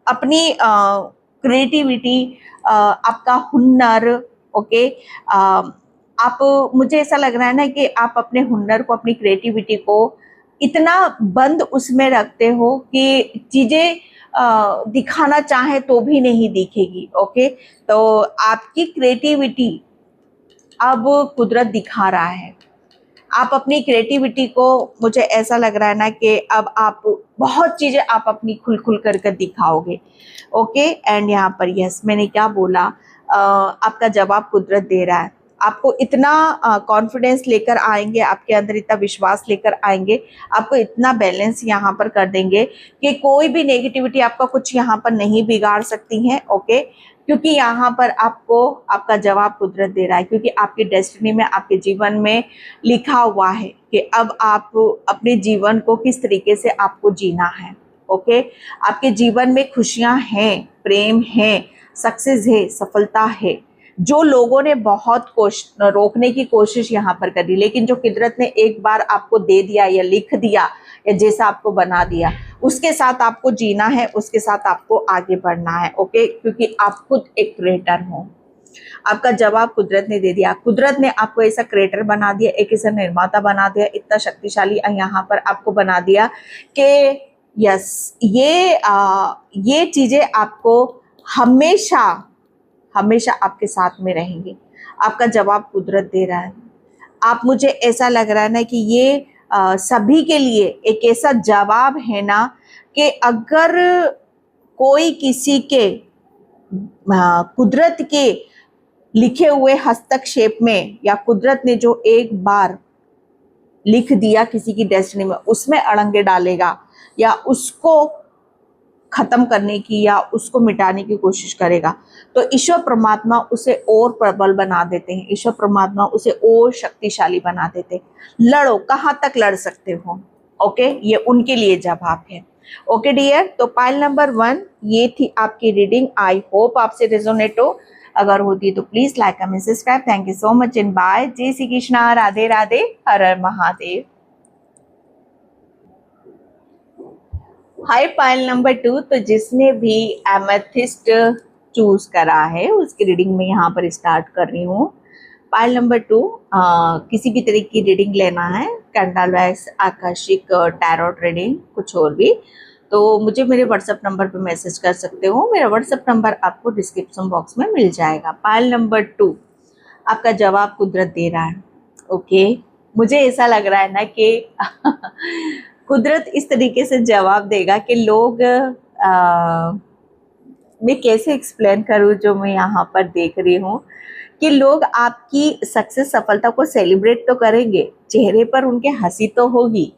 अपनी क्रिएटिविटी, आपका हुनर। ओके, आप, मुझे ऐसा लग रहा है ना कि आप अपने हुनर को, अपनी क्रिएटिविटी को इतना बंद उसमें रखते हो कि चीजें दिखाना चाहे तो भी नहीं दिखेगी। ओके, तो आपकी क्रिएटिविटी अब कुदरत दिखा रहा है। आप अपनी क्रिएटिविटी को, मुझे ऐसा लग रहा है ना कि अब आप बहुत चीजें आप अपनी खुल खुल कर दिखाओगे। ओके, एंड यहाँ पर यस, मैंने क्या बोला, आपका जवाब कुदरत दे रहा है। आपको इतना कॉन्फिडेंस लेकर आएंगे, आपके अंदर इतना विश्वास लेकर आएंगे, आपको इतना बैलेंस यहाँ पर कर देंगे कि कोई भी नेगेटिविटी आपका कुछ यहाँ पर नहीं बिगाड़ सकती है। ओके, क्योंकि यहाँ पर आपको आपका जवाब कुदरत दे रहा है, क्योंकि आपकी डेस्टिनी में, आपके जीवन में लिखा हुआ है कि अब आप अपने जीवन को किस तरीके से आपको जीना है। ओके, आपके जीवन में खुशियां हैं, प्रेम है, सक्सेस है, सफलता है। जो लोगों ने बहुत रोकने की कोशिश यहाँ पर करी, लेकिन जो कुदरत ने एक बार आपको दे दिया या लिख दिया या जैसा आपको बना दिया, उसके साथ आपको जीना है, उसके साथ आपको आगे बढ़ना है। ओके, क्योंकि आप खुद एक क्रिएटर हो। आपका जवाब कुदरत ने दे दिया। कुदरत ने आपको ऐसा क्रिएटर बना दिया, एक ऐसा निर्माता बना दिया, इतना शक्तिशाली यहाँ पर आपको बना दिया कि यस, ये चीजें आपको हमेशा हमेशा आपके साथ में रहेंगे। आपका जवाब कुदरत दे रहा है। आप, मुझे ऐसा लग रहा है ना कि ये सभी के लिए एक ऐसा जवाब है ना कि अगर कोई किसी के कुदरत के लिखे हुए हस्तक्षेप में, या कुदरत ने जो एक बार लिख दिया किसी की डेस्टिनी में, उसमें अड़ंगे डालेगा या उसको खत्म करने की या उसको मिटाने की कोशिश करेगा, तो ईश्वर परमात्मा उसे और प्रबल बना देते हैं, ईश्वर परमात्मा उसे और शक्तिशाली बना देते हैं। लड़ो, कहाँ तक लड़ सकते हो। ओके, ये उनके लिए जवाब है। ओके डियर, तो पाइल नंबर 1 ये थी आपकी रीडिंग। आई होप आपसे रेजोनेट हो। अगर होती है तो please like, comment, subscribe. Thank you so much and bye. जय Shri Krishna, Radhe Radhe, Har Har Mahadev. Hi pile number 2, तो जिसने भी एमेथिस्ट चूज करा है उसकी रीडिंग में यहाँ पर स्टार्ट कर रही हूँ। पाइल नंबर 2, किसी भी तरह की रीडिंग लेना है, candle wax, Akashic, tarot reading, कुछ और भी, तो मुझे मेरे व्हाट्सएप नंबर पे मैसेज कर सकते हो। मेरा व्हाट्सएप नंबर आपको डिस्क्रिप्शन बॉक्स में मिल जाएगा। पाइल नंबर 2, आपका जवाब कुदरत दे रहा है। ओके, मुझे ऐसा लग रहा है ना कि कुदरत इस तरीके से जवाब देगा कि लोग, मैं कैसे एक्सप्लेन करूँ जो मैं यहाँ पर देख रही हूँ, कि लोग आपकी सक्सेस, सफलता को सेलिब्रेट तो करेंगे, चेहरे पर उनके हंसी तो होगी,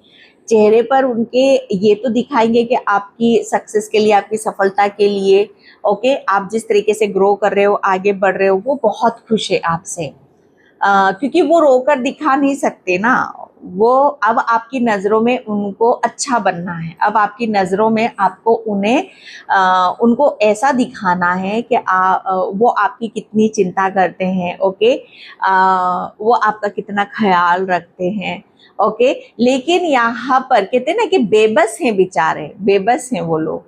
चेहरे पर उनके ये तो दिखाएंगे कि आपकी सक्सेस के लिए, आपकी सफलता के लिए, ओके, आप जिस तरीके से ग्रो कर रहे हो, आगे बढ़ रहे हो, वो बहुत खुश है आपसे। क्योंकि वो रोकर दिखा नहीं सकते ना, वो अब आपकी नज़रों में उनको अच्छा बनना है, अब आपकी नज़रों में आपको उनको ऐसा दिखाना है कि वो आपकी कितनी चिंता करते हैं। ओके, वो आपका कितना ख्याल रखते हैं। ओके, लेकिन यहाँ पर कहते हैं ना कि बेबस हैं, बेचारे बेबस हैं वो लोग,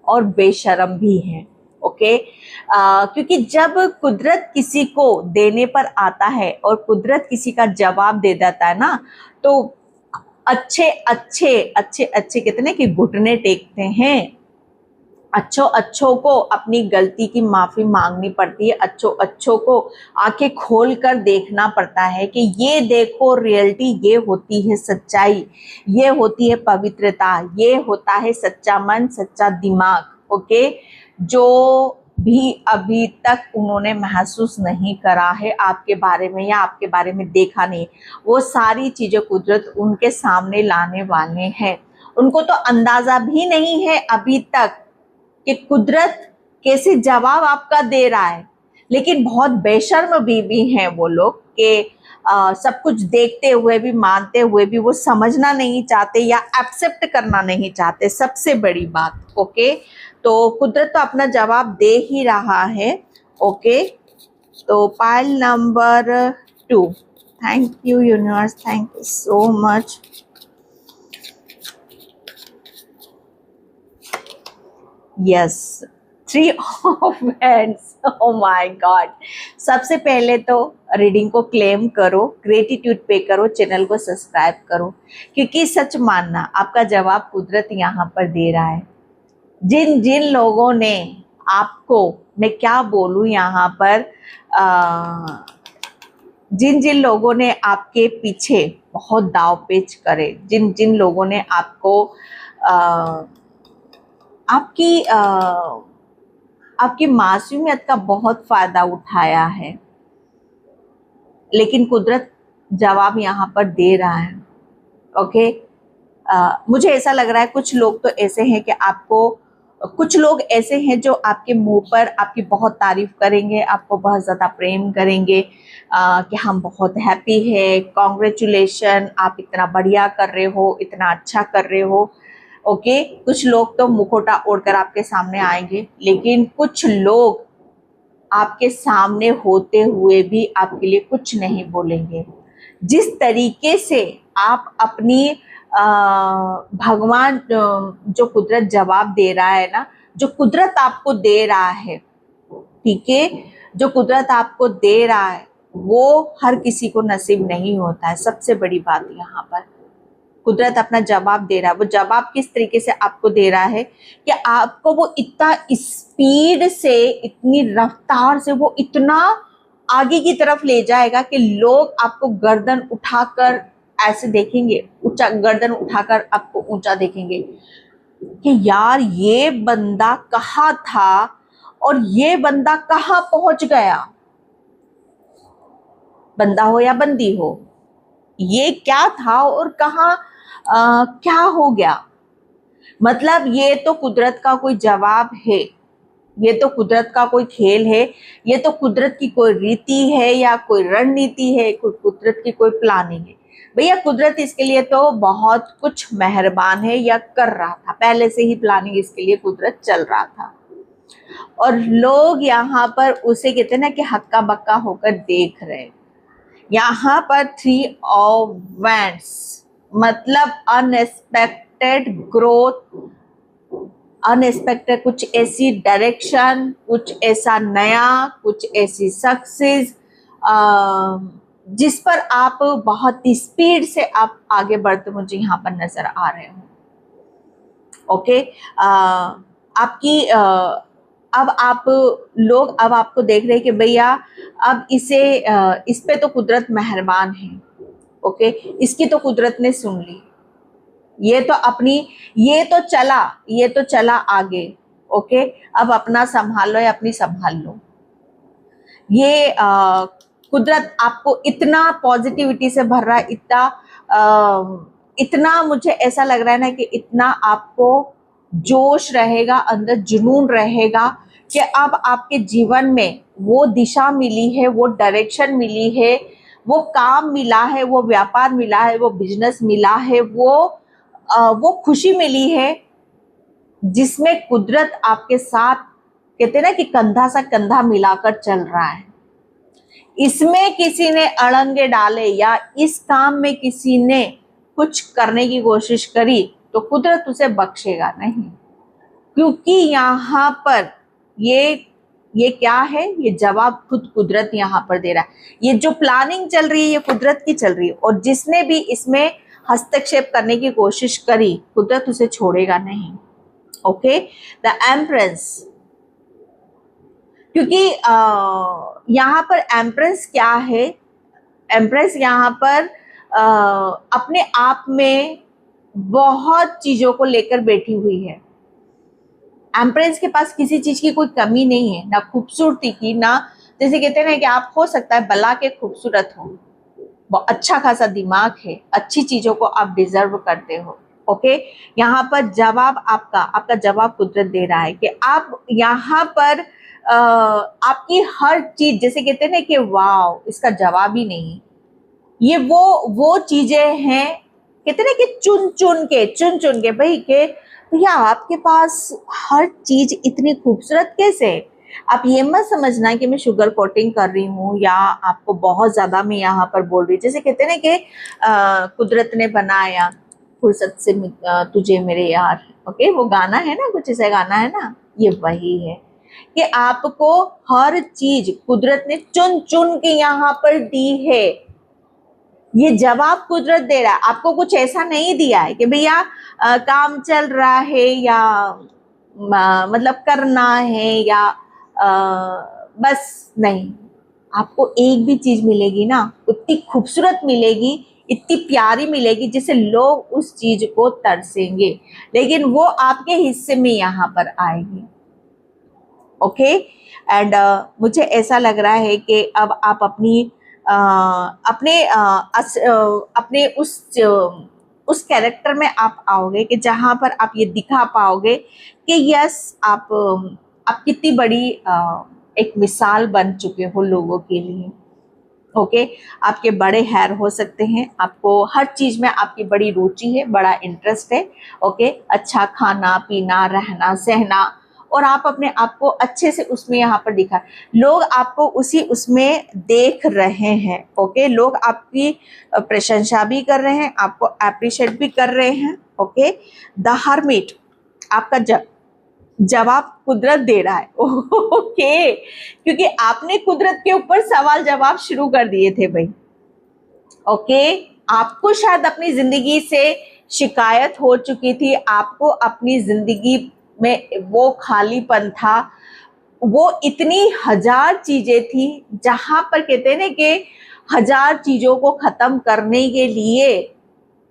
और बेशर्म भी हैं। ओके, क्योंकि जब कुदरत किसी को देने पर आता है और कुदरत किसी का जवाब दे देता है ना, तो अच्छे अच्छे अच्छे अच्छे कहते हैं कि घुटने टेकते हैं, अच्छों को अपनी गलती की माफी मांगनी पड़ती है, अच्छों को आंखें खोल कर देखना पड़ता है कि ये देखो रियलिटी, ये होती है सच्चाई, ये होती है पवित्रता, ये होता है सच्चा मन, सच्चा दिमाग। ओके, जो भी अभी तक उन्होंने महसूस नहीं करा है आपके बारे में या आपके बारे में देखा नहीं, वो सारी चीजें कुदरत उनके सामने लाने वाले हैं। उनको तो अंदाजा भी नहीं है अभी तक कि कुदरत कैसे जवाब आपका दे रहा है, लेकिन बहुत बेशर्म भी हैं वो लोग कि सब कुछ देखते हुए भी, मानते हुए भी वो समझना नहीं चाहते या एक्सेप्ट करना नहीं चाहते, सबसे बड़ी बात। ओके, तो कुदरत तो अपना जवाब दे ही रहा है। ओके, तो pile number 2, thank you universe, thank you so much. Yes, 3 of hands, oh my God. सबसे पहले तो रीडिंग को क्लेम करो, ग्रेटिट्यूड पे करो, चैनल को सब्सक्राइब करो, क्योंकि सच मानना आपका जवाब कुदरत यहाँ पर दे रहा है। जिन जिन लोगों ने आपको, मैं क्या बोलूँ यहाँ पर, जिन जिन लोगों ने आपके पीछे बहुत दाव पेच करे, जिन जिन लोगों ने आपको आपकी मासूमियत का बहुत फायदा उठाया है, लेकिन कुदरत जवाब यहाँ पर दे रहा है। ओके, मुझे ऐसा लग रहा है कुछ लोग तो ऐसे हैं कि आपको, कुछ लोग ऐसे हैं जो आपके मुंह पर आपकी बहुत तारीफ करेंगे, आपको बहुत ज़्यादा प्रेम करेंगे कि हम बहुत हैप्पी है, कॉन्ग्रेचुलेशन, आप इतना बढ़िया कर रहे हो, इतना अच्छा कर रहे हो। ओके, कुछ लोग तो मुखौटा ओढ़कर आपके सामने आएंगे, लेकिन कुछ लोग आपके सामने होते हुए भी आपके लिए कुछ नहीं बोलेंगे। जिस तरीके से आप अपनी भगवान जो कुदरत जवाब दे रहा है ना, जो कुदरत आपको दे रहा है, ठीक है, जो कुदरत आपको दे रहा है वो हर किसी को नसीब नहीं होता है। सबसे बड़ी बात यहाँ पर कुदरत अपना जवाब दे रहा है। वो जवाब किस तरीके से आपको दे रहा है कि आपको वो इतना स्पीड से, इतनी रफ्तार से वो इतना आगे की तरफ ले जाएगा कि लोग आपको गर्दन उठाकर ऐसे देखेंगे, ऊंचा गर्दन उठाकर आपको ऊंचा देखेंगे कि यार ये बंदा कहाँ था और ये बंदा कहाँ पहुंच गया। बंदा हो या बंदी हो, ये क्या था और कहाँ क्या हो गया। मतलब ये तो कुदरत का कोई जवाब है, ये तो कुदरत का कोई खेल है, ये तो कुदरत की कोई रीति है या कोई रणनीति है, कोई कुदरत की कोई प्लानिंग है। भैया कुदरत इसके लिए तो बहुत कुछ मेहरबान है या कर रहा था, पहले से ही प्लानिंग इसके लिए कुदरत चल रहा था। और लोग यहाँ पर उसे कहते हैं ना कि हक्का बक्का होकर देख रहे। यहाँ पर 3 ऑफ वैंड्स मतलब अनएक्सपेक्टेड ग्रोथ, अनएक्सपेक्टेड कुछ ऐसी डायरेक्शन, कुछ ऐसा नया, कुछ ऐसी सक्सेस जिस पर आप बहुत ही स्पीड से आप आगे बढ़ते मुझे यहाँ पर नजर आ रहे हो। ओके, आपकी अब आप लोग अब आपको देख रहे हैं कि भैया अब इसे इस पे तो कुदरत मेहरबान है। ओके, इसकी तो कुदरत ने सुन ली, ये तो अपनी, ये तो चला आगे। ओके, अब अपना संभाल लो या अपनी संभाल लो। ये कुदरत आपको इतना पॉजिटिविटी से भर रहा है, इतना मुझे ऐसा लग रहा है ना कि इतना आपको जोश रहेगा, अंदर जुनून रहेगा कि अब आपके जीवन में वो दिशा मिली है, वो डायरेक्शन मिली है, वो काम मिला है, वो व्यापार मिला है, वो बिजनेस मिला है, वो खुशी मिली है जिसमें कुदरत आपके साथ, कहते हैं ना कि कंधा सा कंधा मिलाकर चल रहा है। इसमें किसी ने अड़ंगे डाले या इस काम में किसी ने कुछ करने की कोशिश करी तो कुदरत उसे बख्शेगा नहीं, क्योंकि यहाँ पर ये क्या है, ये जवाब खुद कुदरत यहाँ पर दे रहा है। ये जो प्लानिंग चल रही है ये कुदरत की चल रही है, और जिसने भी इसमें हस्तक्षेप करने की कोशिश करी कुदरत उसे छोड़ेगा नहीं। ओके, द एम्प्रेस, क्योंकि यहाँ पर एम्प्रेस क्या है, एम्प्रेस यहाँ पर अपने आप में बहुत चीजों को लेकर बैठी हुई है। एम्प्रेस के पास किसी चीज की कोई कमी नहीं है, ना खूबसूरती की, ना, जैसे कहते हैं ना कि आप हो सकता है बला के खूबसूरत हो, बहुत अच्छा खासा दिमाग है, अच्छी चीजों को आप डिजर्व करते हो। ओके, यहाँ पर जवाब आपका जवाब कुदरत दे रहा है कि आप यहाँ पर आपकी हर चीज, जैसे कहते हैं ना कि वाव, इसका जवाब ही नहीं। ये वो चीजें हैं, कहते हैं ना कि चुन चुन के भाई के भैया आपके पास हर चीज इतनी खूबसूरत कैसे। आप ये मत समझना कि मैं शुगर कोटिंग कर रही हूँ या आपको बहुत ज्यादा मैं यहाँ पर बोल रही हूँ। जैसे कहते हैं ना कि कुदरत ने बनाया फुर्सत से तुझे मेरे यार। ओके, वो गाना है ना, कुछ ऐसा गाना है ना, ये वही है कि आपको हर चीज कुदरत ने चुन चुन के यहाँ पर दी है। ये जवाब कुदरत दे रहा है, आपको कुछ ऐसा नहीं दिया है कि भैया काम चल रहा है या मतलब करना है या बस नहीं। आपको एक भी चीज मिलेगी ना उतनी खूबसूरत मिलेगी, इतनी प्यारी मिलेगी जिससे लोग उस चीज को तरसेंगे, लेकिन वो आपके हिस्से में यहाँ पर आएगी। ओके, एंड मुझे ऐसा लग रहा है कि अब आप अपनी अपने उस कैरेक्टर में आप आओगे कि जहां पर आप ये दिखा पाओगे कि यस आप कितनी बड़ी एक मिसाल बन चुके हो लोगों के लिए। ओके, आपके बड़े हेयर हो सकते हैं, आपको हर चीज में आपकी बड़ी रुचि है, बड़ा इंटरेस्ट है। ओके, अच्छा खाना पीना रहना सहना, और आप अपने आप को अच्छे से उसमें यहाँ पर दिखा, लोग आपको उसमें देख रहे हैं। ओके, लोग आपकी प्रशंसा भी कर रहे हैं, आपको अप्रिशिएट भी कर रहे हैं। ओके, द हर्मिट आपका जवाब कुदरत दे रहा है। ओके, क्योंकि आपने कुदरत के ऊपर सवाल जवाब शुरू कर दिए थे भाई। ओके, आपको शायद अपनी जिंदगी से शिकायत हो चुकी थी, आपको अपनी जिंदगी में वो खालीपन था, वो इतनी हजार चीजें थी, जहां पर कहते हैं ना कि हजार चीजों को खत्म करने के लिए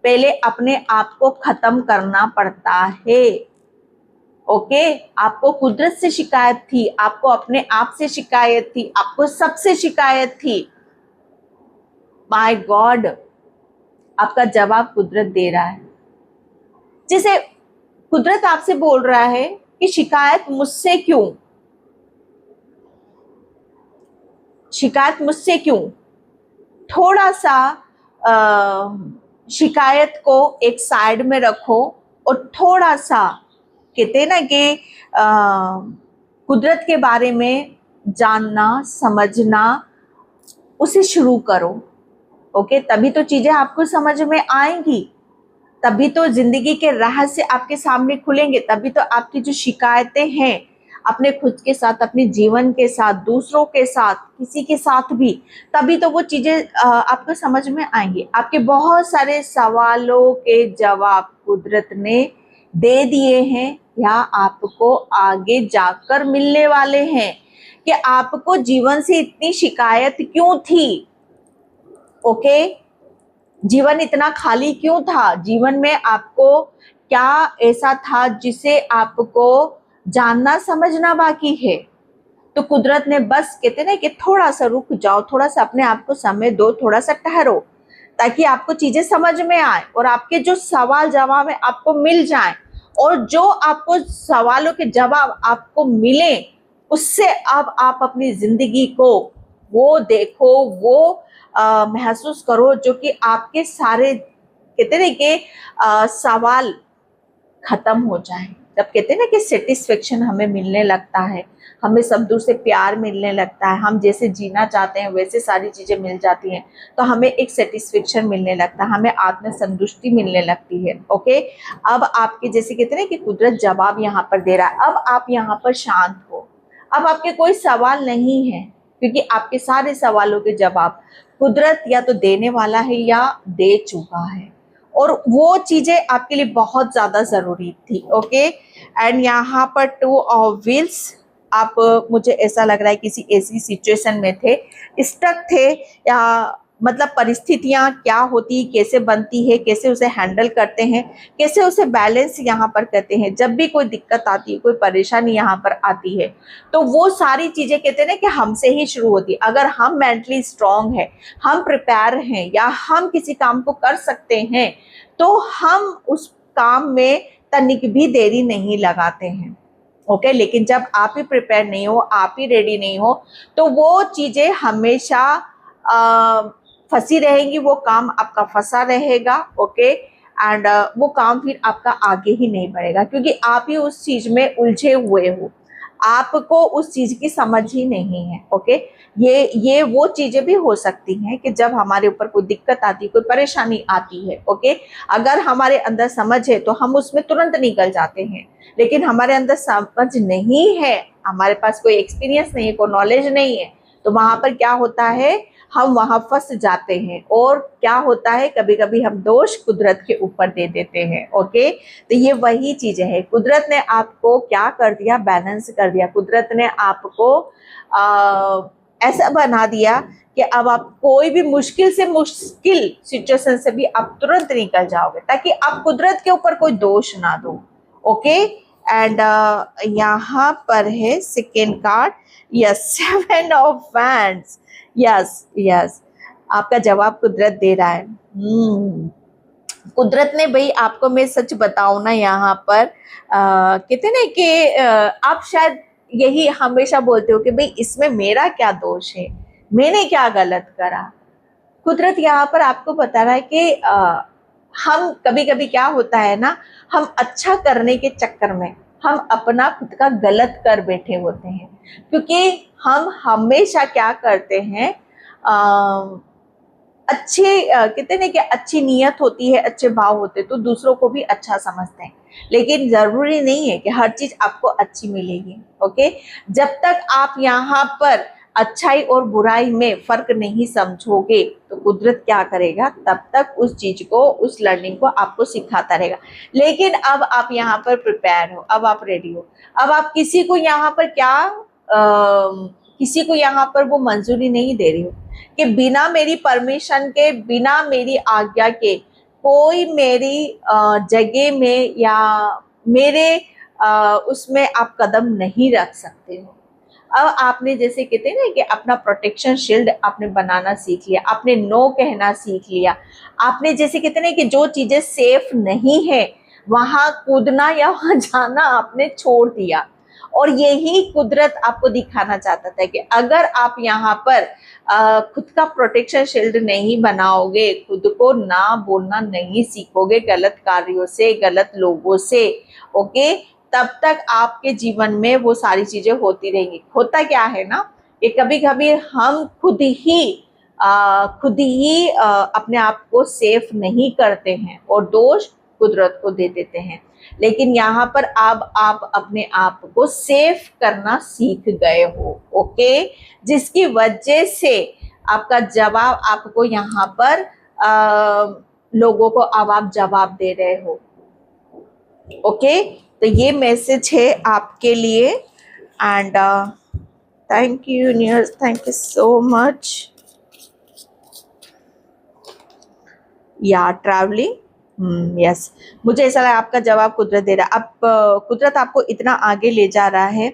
पहले अपने आप को खत्म करना पड़ता है। ओके, आपको कुदरत से शिकायत थी, आपको अपने आप से शिकायत थी, आपको सबसे शिकायत थी। माय गॉड, आपका जवाब कुदरत दे रहा है। जैसे कुदरत आपसे बोल रहा है कि शिकायत मुझसे क्यों, शिकायत मुझसे क्यों। थोड़ा सा शिकायत को एक साइड में रखो और थोड़ा सा कहते हैं ना कि कुदरत के बारे में जानना समझना उसे शुरू करो। ओके, तभी तो चीजें आपको समझ में आएंगी, तभी तो जिंदगी के रहस्य आपके सामने खुलेंगे, तभी तो आपकी जो शिकायतें हैं अपने खुद के साथ, अपने जीवन के साथ, दूसरों के साथ, किसी के साथ भी, तभी तो वो चीजें आपको समझ में आएंगी। आपके बहुत सारे सवालों के जवाब कुदरत ने दे दिए हैं या आपको आगे जाकर मिलने वाले हैं कि आपको जीवन से इतनी शिकायत क्यों थी। ओके, जीवन इतना खाली क्यों था, जीवन में आपको क्या ऐसा था जिसे आपको जानना समझना बाकी है। तो कुदरत ने बस कहते ना कि थोड़ा सा रुक जाओ, थोड़ा सा अपने आप को समय दो, थोड़ा सा ठहरो, ताकि आपको चीजें समझ में आए और आपके जो सवाल जवाब है आपको मिल जाए, और जो आपको सवालों के जवाब आपको मिले उससे अब आप अपनी जिंदगी को वो देखो, वो महसूस करो, जो कि आपके सारे कहते ना कि सवाल खत्म हो जाए। जब कहते हैं ना कि सेटिस्फेक्शन हमें मिलने लगता है, हमें शब्दों से प्यार मिलने लगता है, हम जैसे जीना चाहते हैं वैसे सारी चीजें मिल जाती हैं, तो हमें एक सेटिस्फेक्शन मिलने लगता है, हमें आत्म संतुष्टि मिलने लगती है। ओके, अब आपके जैसे कहते हैं ना कि कुदरत जवाब यहाँ पर दे रहा है, अब आप यहाँ पर शांत हो, अब आपके कोई सवाल नहीं है, क्योंकि आपके सारे सवालों के जवाब कुदरत या तो देने वाला है या दे चुका है, और वो चीजें आपके लिए बहुत ज्यादा जरूरी थी। ओके, एंड यहाँ पर 2 ऑफ व्हील्स, आप मुझे ऐसा लग रहा है किसी ऐसी सिचुएशन में थे, स्टक थे, या मतलब परिस्थितियां क्या होती, कैसे बनती है, कैसे उसे हैंडल करते हैं, कैसे उसे बैलेंस यहाँ पर करते हैं। जब भी कोई दिक्कत आती है, कोई परेशानी यहाँ पर आती है, तो वो सारी चीजें कहते हैं ना कि हमसे ही शुरू होती है। अगर हम मेंटली स्ट्रांग है, हम प्रिपेयर हैं, या हम किसी काम को कर सकते हैं, तो हम उस काम में तनिक भी देरी नहीं लगाते हैं। ओके, लेकिन जब आप ही प्रिपेयर नहीं हो, आप ही रेडी नहीं हो, तो वो चीजें हमेशा फंसी रहेंगी, वो काम आपका फंसा रहेगा। ओके, एंड वो काम फिर आपका आगे ही नहीं बढ़ेगा, क्योंकि आप ही उस चीज में उलझे हुए हो, आपको उस चीज की समझ ही नहीं है। ओके, ये वो चीजें भी हो सकती हैं कि जब हमारे ऊपर कोई दिक्कत आती है, कोई परेशानी आती है, ओके, अगर हमारे अंदर समझ है तो हम उसमें तुरंत निकल जाते हैं, लेकिन हमारे अंदर समझ नहीं है, हमारे पास कोई एक्सपीरियंस नहीं है, कोई नॉलेज नहीं है, तो वहां पर क्या होता है, हम वहां फंस जाते हैं, और क्या होता है कभी कभी हम दोष कुदरत के ऊपर दे देते हैं। ओके, तो ये वही चीजें हैं, कुदरत ने आपको क्या कर दिया, बैलेंस कर दिया, कुदरत ने आपको ऐसा बना दिया कि अब आप कोई भी मुश्किल से मुश्किल सिचुएशन से भी आप तुरंत निकल जाओगे, ताकि आप कुदरत के ऊपर कोई दोष ना दो। ओके, एंड यहाँ पर है second card, yes, 7 of wands, yes yes, आपका जवाब कुदरत दे रहा है। कुदरत ने भाई आपको, मैं सच बताऊं ना, यहाँ पर कहते ना कि आप शायद यही हमेशा बोलते हो कि भाई इसमें मेरा क्या दोष है, मैंने क्या गलत करा। कुदरत यहाँ पर आपको बता रहा है कि हम कभी कभी क्या होता है ना, हम अच्छा करने के चक्कर में हम अपना खुद का गलत कर बैठे होते हैं, क्योंकि हम हमेशा क्या करते हैं, अच्छे कहते हैं ना कि अच्छी नीयत होती है, अच्छे भाव होते हैं तो दूसरों को भी अच्छा समझते हैं, लेकिन जरूरी नहीं है कि हर चीज आपको अच्छी मिलेगी। ओके, जब तक आप यहाँ पर अच्छाई और बुराई में फर्क नहीं समझोगे तो कुदरत क्या करेगा, तब तक उस चीज को, उस लर्निंग को आपको सिखाता रहेगा। लेकिन अब आप यहाँ पर प्रिपेयर हो, अब आप रेडी हो, अब आप किसी को यहाँ पर क्या किसी को यहाँ पर वो मंजूरी नहीं दे रही हो कि बिना मेरी परमिशन के, बिना मेरी आज्ञा के कोई मेरी जगह में या मेरे उसमें आप कदम नहीं रख सकते हो। अब आपने जैसे कहते हैं ना कि अपना प्रोटेक्शन शील्ड आपने बनाना सीख लिया, आपने नो कहना सीख लिया, आपने जैसे कहते हैं ना कि जो चीजें सेफ नहीं है वहां कूदना या वहां जाना आपने छोड़ दिया। और यही कुदरत आपको दिखाना चाहता था कि अगर आप यहाँ पर खुद का प्रोटेक्शन शील्ड नहीं बनाओगे, खुद को ना बोलना नहीं सीखोगे गलत कार्यों से, गलत लोगों से, ओके, तब तक आपके जीवन में वो सारी चीजें होती रहेंगी। होता क्या है ना कि कभी कभी हम खुद ही अपने आप को सेफ नहीं करते हैं और दोष कुदरत को दे देते हैं। लेकिन यहाँ पर अब आप अपने आप को सेफ करना सीख गए हो, ओके, जिसकी वजह से आपका जवाब, आपको यहाँ पर लोगों को अब आप जवाब दे रहे हो। ओके, तो ये मैसेज है आपके लिए। And thank you universe, thank you so much. या ट्रैवलिंग, यस, मुझे ऐसा लगा आपका जवाब कुदरत दे रहा है। अब कुदरत आपको इतना आगे ले जा रहा है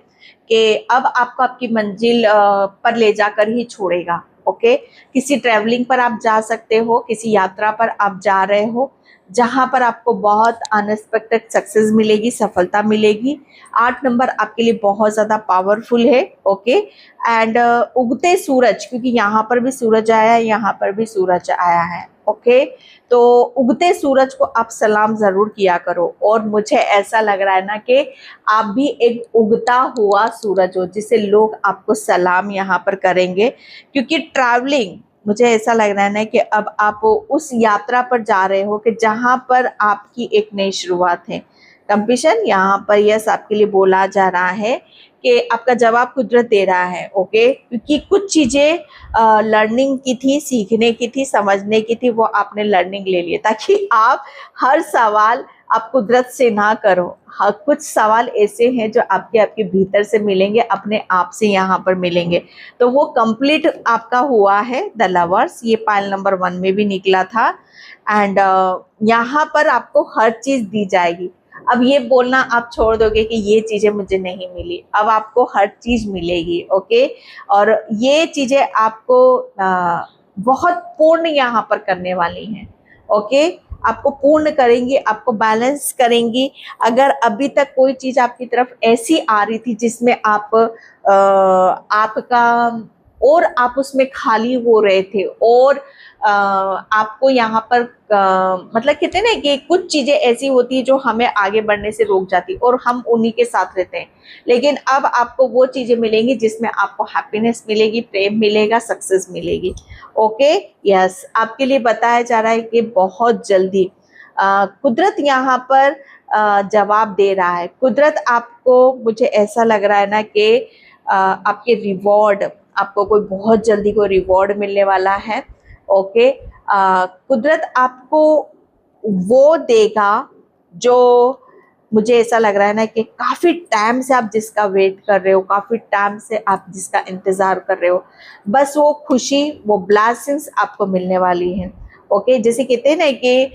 कि अब आपको आपकी मंजिल पर ले जाकर ही छोड़ेगा। ओके, किसी ट्रैवलिंग पर आप जा सकते हो, किसी यात्रा पर आप जा रहे हो जहां पर आपको बहुत अनएक्सपेक्टेड सक्सेस मिलेगी, सफलता मिलेगी। 8 नंबर आपके लिए बहुत ज़्यादा पावरफुल है। ओके, एंड उगते सूरज, क्योंकि यहाँ पर भी सूरज आया है, यहाँ पर भी सूरज आया है। ओके, तो उगते सूरज को आप सलाम जरूर किया करो। और मुझे ऐसा लग रहा है ना कि आप भी एक उगता हुआ सूरज हो जिसे लोग आपको सलाम यहाँ पर करेंगे, क्योंकि ट्रैवलिंग, मुझे ऐसा लग रहा है ना कि अब आप उस यात्रा पर जा रहे हो कि जहाँ पर आपकी एक नई शुरुआत है। कंपटीशन यहाँ पर यस आपके लिए बोला जा रहा है कि आपका जवाब कुदरत दे रहा है। ओके, क्योंकि कुछ चीज़ें लर्निंग की थी, सीखने की थी, समझने की थी, वो आपने लर्निंग ले लिए, ताकि आप हर सवाल आप कुदरत से ना करो। हाँ, कुछ सवाल ऐसे हैं जो आपके भीतर से मिलेंगे, अपने आप से यहाँ पर मिलेंगे। तो वो कंप्लीट आपका हुआ है। द लवर्स, ये पाइल नंबर 1 में भी निकला था। एंड यहाँ पर आपको हर चीज़ दी जाएगी। अब ये बोलना आप छोड़ दोगे कि ये चीज़ें मुझे नहीं मिली, अब आपको हर चीज़ मिलेगी। ओके, और ये चीज़ें आपको बहुत पूर्ण यहाँ पर करने वाली हैं। ओके, आपको पूर्ण करेंगी, आपको बैलेंस करेंगी। अगर अभी तक कोई चीज़ आपकी तरफ ऐसी आ रही थी जिसमें आपका और आप उसमें खाली हो रहे थे और आपको यहाँ पर मतलब कहते हैं ना कि कुछ चीज़ें ऐसी होती है जो हमें आगे बढ़ने से रोक जाती और हम उन्हीं के साथ रहते हैं, लेकिन अब आपको वो चीज़ें मिलेंगी जिसमें आपको हैप्पीनेस मिलेगी, प्रेम मिलेगा, सक्सेस मिलेगी। ओके, यस, आपके लिए बताया जा रहा है कि बहुत जल्दी कुदरत यहाँ पर जवाब दे रहा है। कुदरत आपको, मुझे ऐसा लग रहा है ना कि आपके रिवॉर्ड, आपको कोई बहुत जल्दी कोई रिवॉर्ड मिलने वाला है। ओके, कुदरत आपको वो देगा जो, मुझे ऐसा लग रहा है ना कि काफ़ी टाइम से आप जिसका वेट कर रहे हो, काफ़ी टाइम से आप जिसका इंतज़ार कर रहे हो, बस वो खुशी, वो ब्लेसिंग्स आपको मिलने वाली हैं। ओके, जैसे कहते हैं ना कि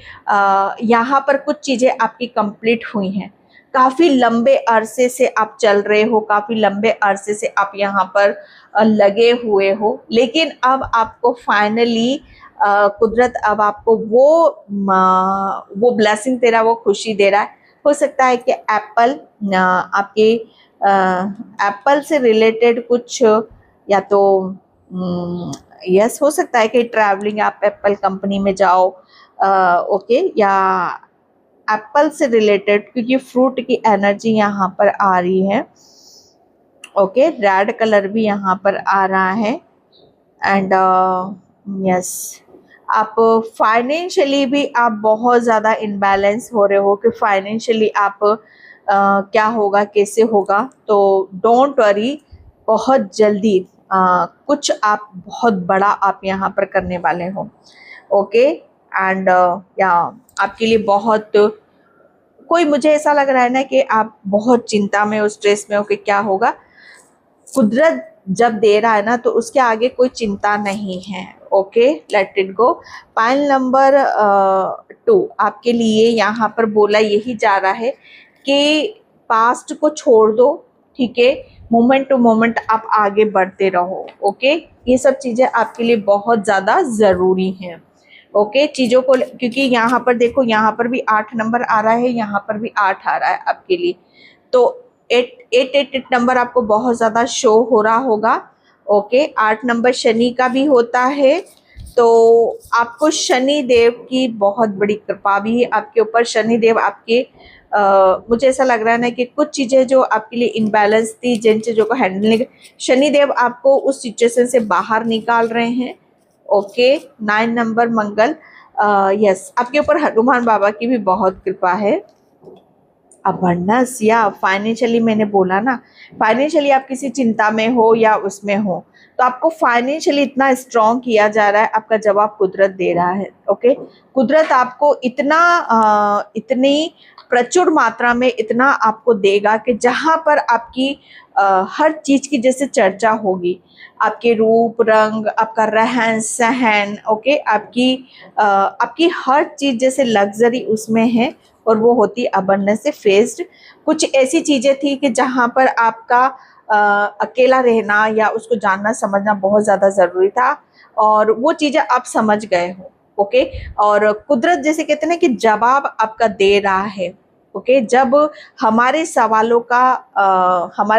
यहाँ पर कुछ चीज़ें आपकी कंप्लीट हुई हैं, काफी लंबे अरसे से आप चल रहे हो, काफी लंबे अरसे से आप यहाँ पर लगे हुए हो, लेकिन अब आपको फाइनली कुदरत अब आपको वो ब्लेसिंग दे रहा है, वो खुशी दे रहा है। हो सकता है कि एप्पल आपके एप्पल से रिलेटेड कुछ, या तो यस हो सकता है कि ट्रैवलिंग आप एप्पल कंपनी में जाओ, ओके, या एप्पल से रिलेटेड, क्योंकि फ्रूट की एनर्जी यहाँ पर आ रही है। ओके, रेड कलर भी यहाँ पर आ रहा है। एंड यस, आप फाइनेंशियली भी आप बहुत ज़्यादा इनबैलेंस हो रहे हो कि फाइनेंशियली आप क्या होगा, कैसे होगा। तो डोंट वरी, बहुत जल्दी कुछ आप बहुत बड़ा आप यहाँ पर करने वाले हो। ओके, एंड या आपके लिए बहुत कोई, मुझे ऐसा लग रहा है ना कि आप बहुत चिंता में हो, स्ट्रेस में हो कि क्या होगा। कुदरत जब दे रहा है ना तो उसके आगे कोई चिंता नहीं है। Okay, let it go. Pile number 2 आपके लिए यहाँ पर बोला यही जा रहा है कि पास्ट को छोड़ दो, ठीक है, मोमेंट टू मोमेंट आप आगे बढ़ते रहो। ओके, ये सब चीज़ें आपके लिए बहुत ज़्यादा ज़रूरी हैं। ओके, चीज़ों को, क्योंकि यहाँ पर देखो, यहाँ पर भी 8 नंबर आ रहा है, यहाँ पर भी 8 आ रहा है आपके लिए। तो 8 नंबर आपको बहुत ज़्यादा शो हो रहा होगा। ओके, 8 नंबर शनि का भी होता है, तो आपको शनि देव की बहुत बड़ी कृपा भी है आपके ऊपर। शनि देव आपके मुझे ऐसा लग रहा है ना कि कुछ चीज़ें जो आपके लिए इनबैलेंस थी, जिन चीज़ों को हैंडल, शनि देव आपको उस सिचुएशन से बाहर निकाल रहे हैं। ओके, 9 नंबर मंगल, यस, आपके ऊपर हनुमान बाबा की भी बहुत कृपा है। अबंडेंस या फाइनेंशियली, मैंने बोला ना, फाइनेंशियली आप किसी चिंता में हो या उसमें हो, तो आपको फाइनेंशियली इतना स्ट्रॉन्ग किया जा रहा है, आपका जवाब कुदरत दे रहा है। ओके, कुदरत आपको इतनी प्रचुर मात्रा में इतना आपको देगा कि जहाँ पर आपकी हर चीज़ की जैसे चर्चा होगी, आपके रूप रंग, आपका रहन सहन, ओके, आपकी हर चीज़ जैसे लग्जरी उसमें है, और वो होती अबंडेंस से फेस्ड। कुछ ऐसी चीज़ें थी कि जहाँ पर आपका अकेला रहना या उसको जानना समझना बहुत ज़्यादा ज़रूरी था, और वो चीज़ें आप समझ गए हो। ओके, और कुदरत जैसे कहते हैं ना कि जवाब आपका दे रहा है। ओके, जब हमारे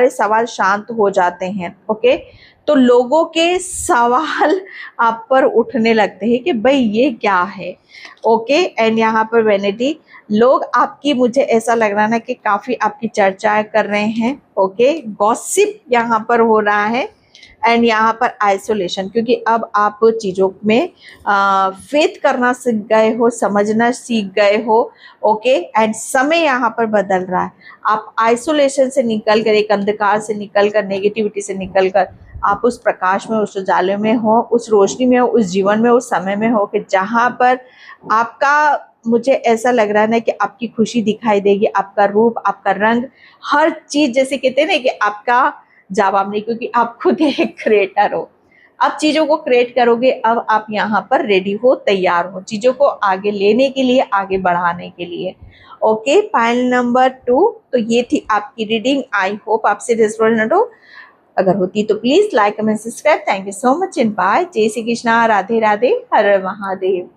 सवाल शांत हो जाते हैं, ओके, तो लोगों के सवाल आप पर उठने लगते हैं कि भाई ये क्या है। ओके, एंड यहाँ पर वैनिटी, लोग आपकी, मुझे ऐसा लग रहा है ना कि काफ़ी आपकी चर्चाएं कर रहे हैं। ओके, गॉसिप यहाँ पर हो रहा है। एंड यहाँ पर आइसोलेशन, क्योंकि अब आप चीज़ों में फेथ करना सीख गए हो, समझना सीख गए हो। ओके, एंड समय यहाँ पर बदल रहा है। आप आइसोलेशन से निकल कर, एक अंधकार से निकल कर, नेगेटिविटी से निकल कर आप उस प्रकाश में, उस उजाले में हो, उस रोशनी में हो, उस जीवन में, उस समय में हो कि जहाँ पर आपका, मुझे ऐसा लग रहा है ना कि आपकी खुशी दिखाई देगी, आपका रूप, आपका रंग, हर चीज़, जैसे कहते हैं ना कि आपका जवाब नहीं, क्योंकि आप खुद एक क्रिएटर हो। अब चीज़ों को क्रिएट करोगे, अब आप यहाँ पर रेडी हो, तैयार हो चीज़ों को आगे लेने के लिए, आगे बढ़ाने के लिए। ओके, फाइल नंबर 2, तो ये थी आपकी रीडिंग। आई होप आपसे रेस्टोरेंट हो, अगर होती तो please like, comment, subscribe. Thank you so much and bye. जय श्री कृष्णा, राधे राधे, हर हर महादेव।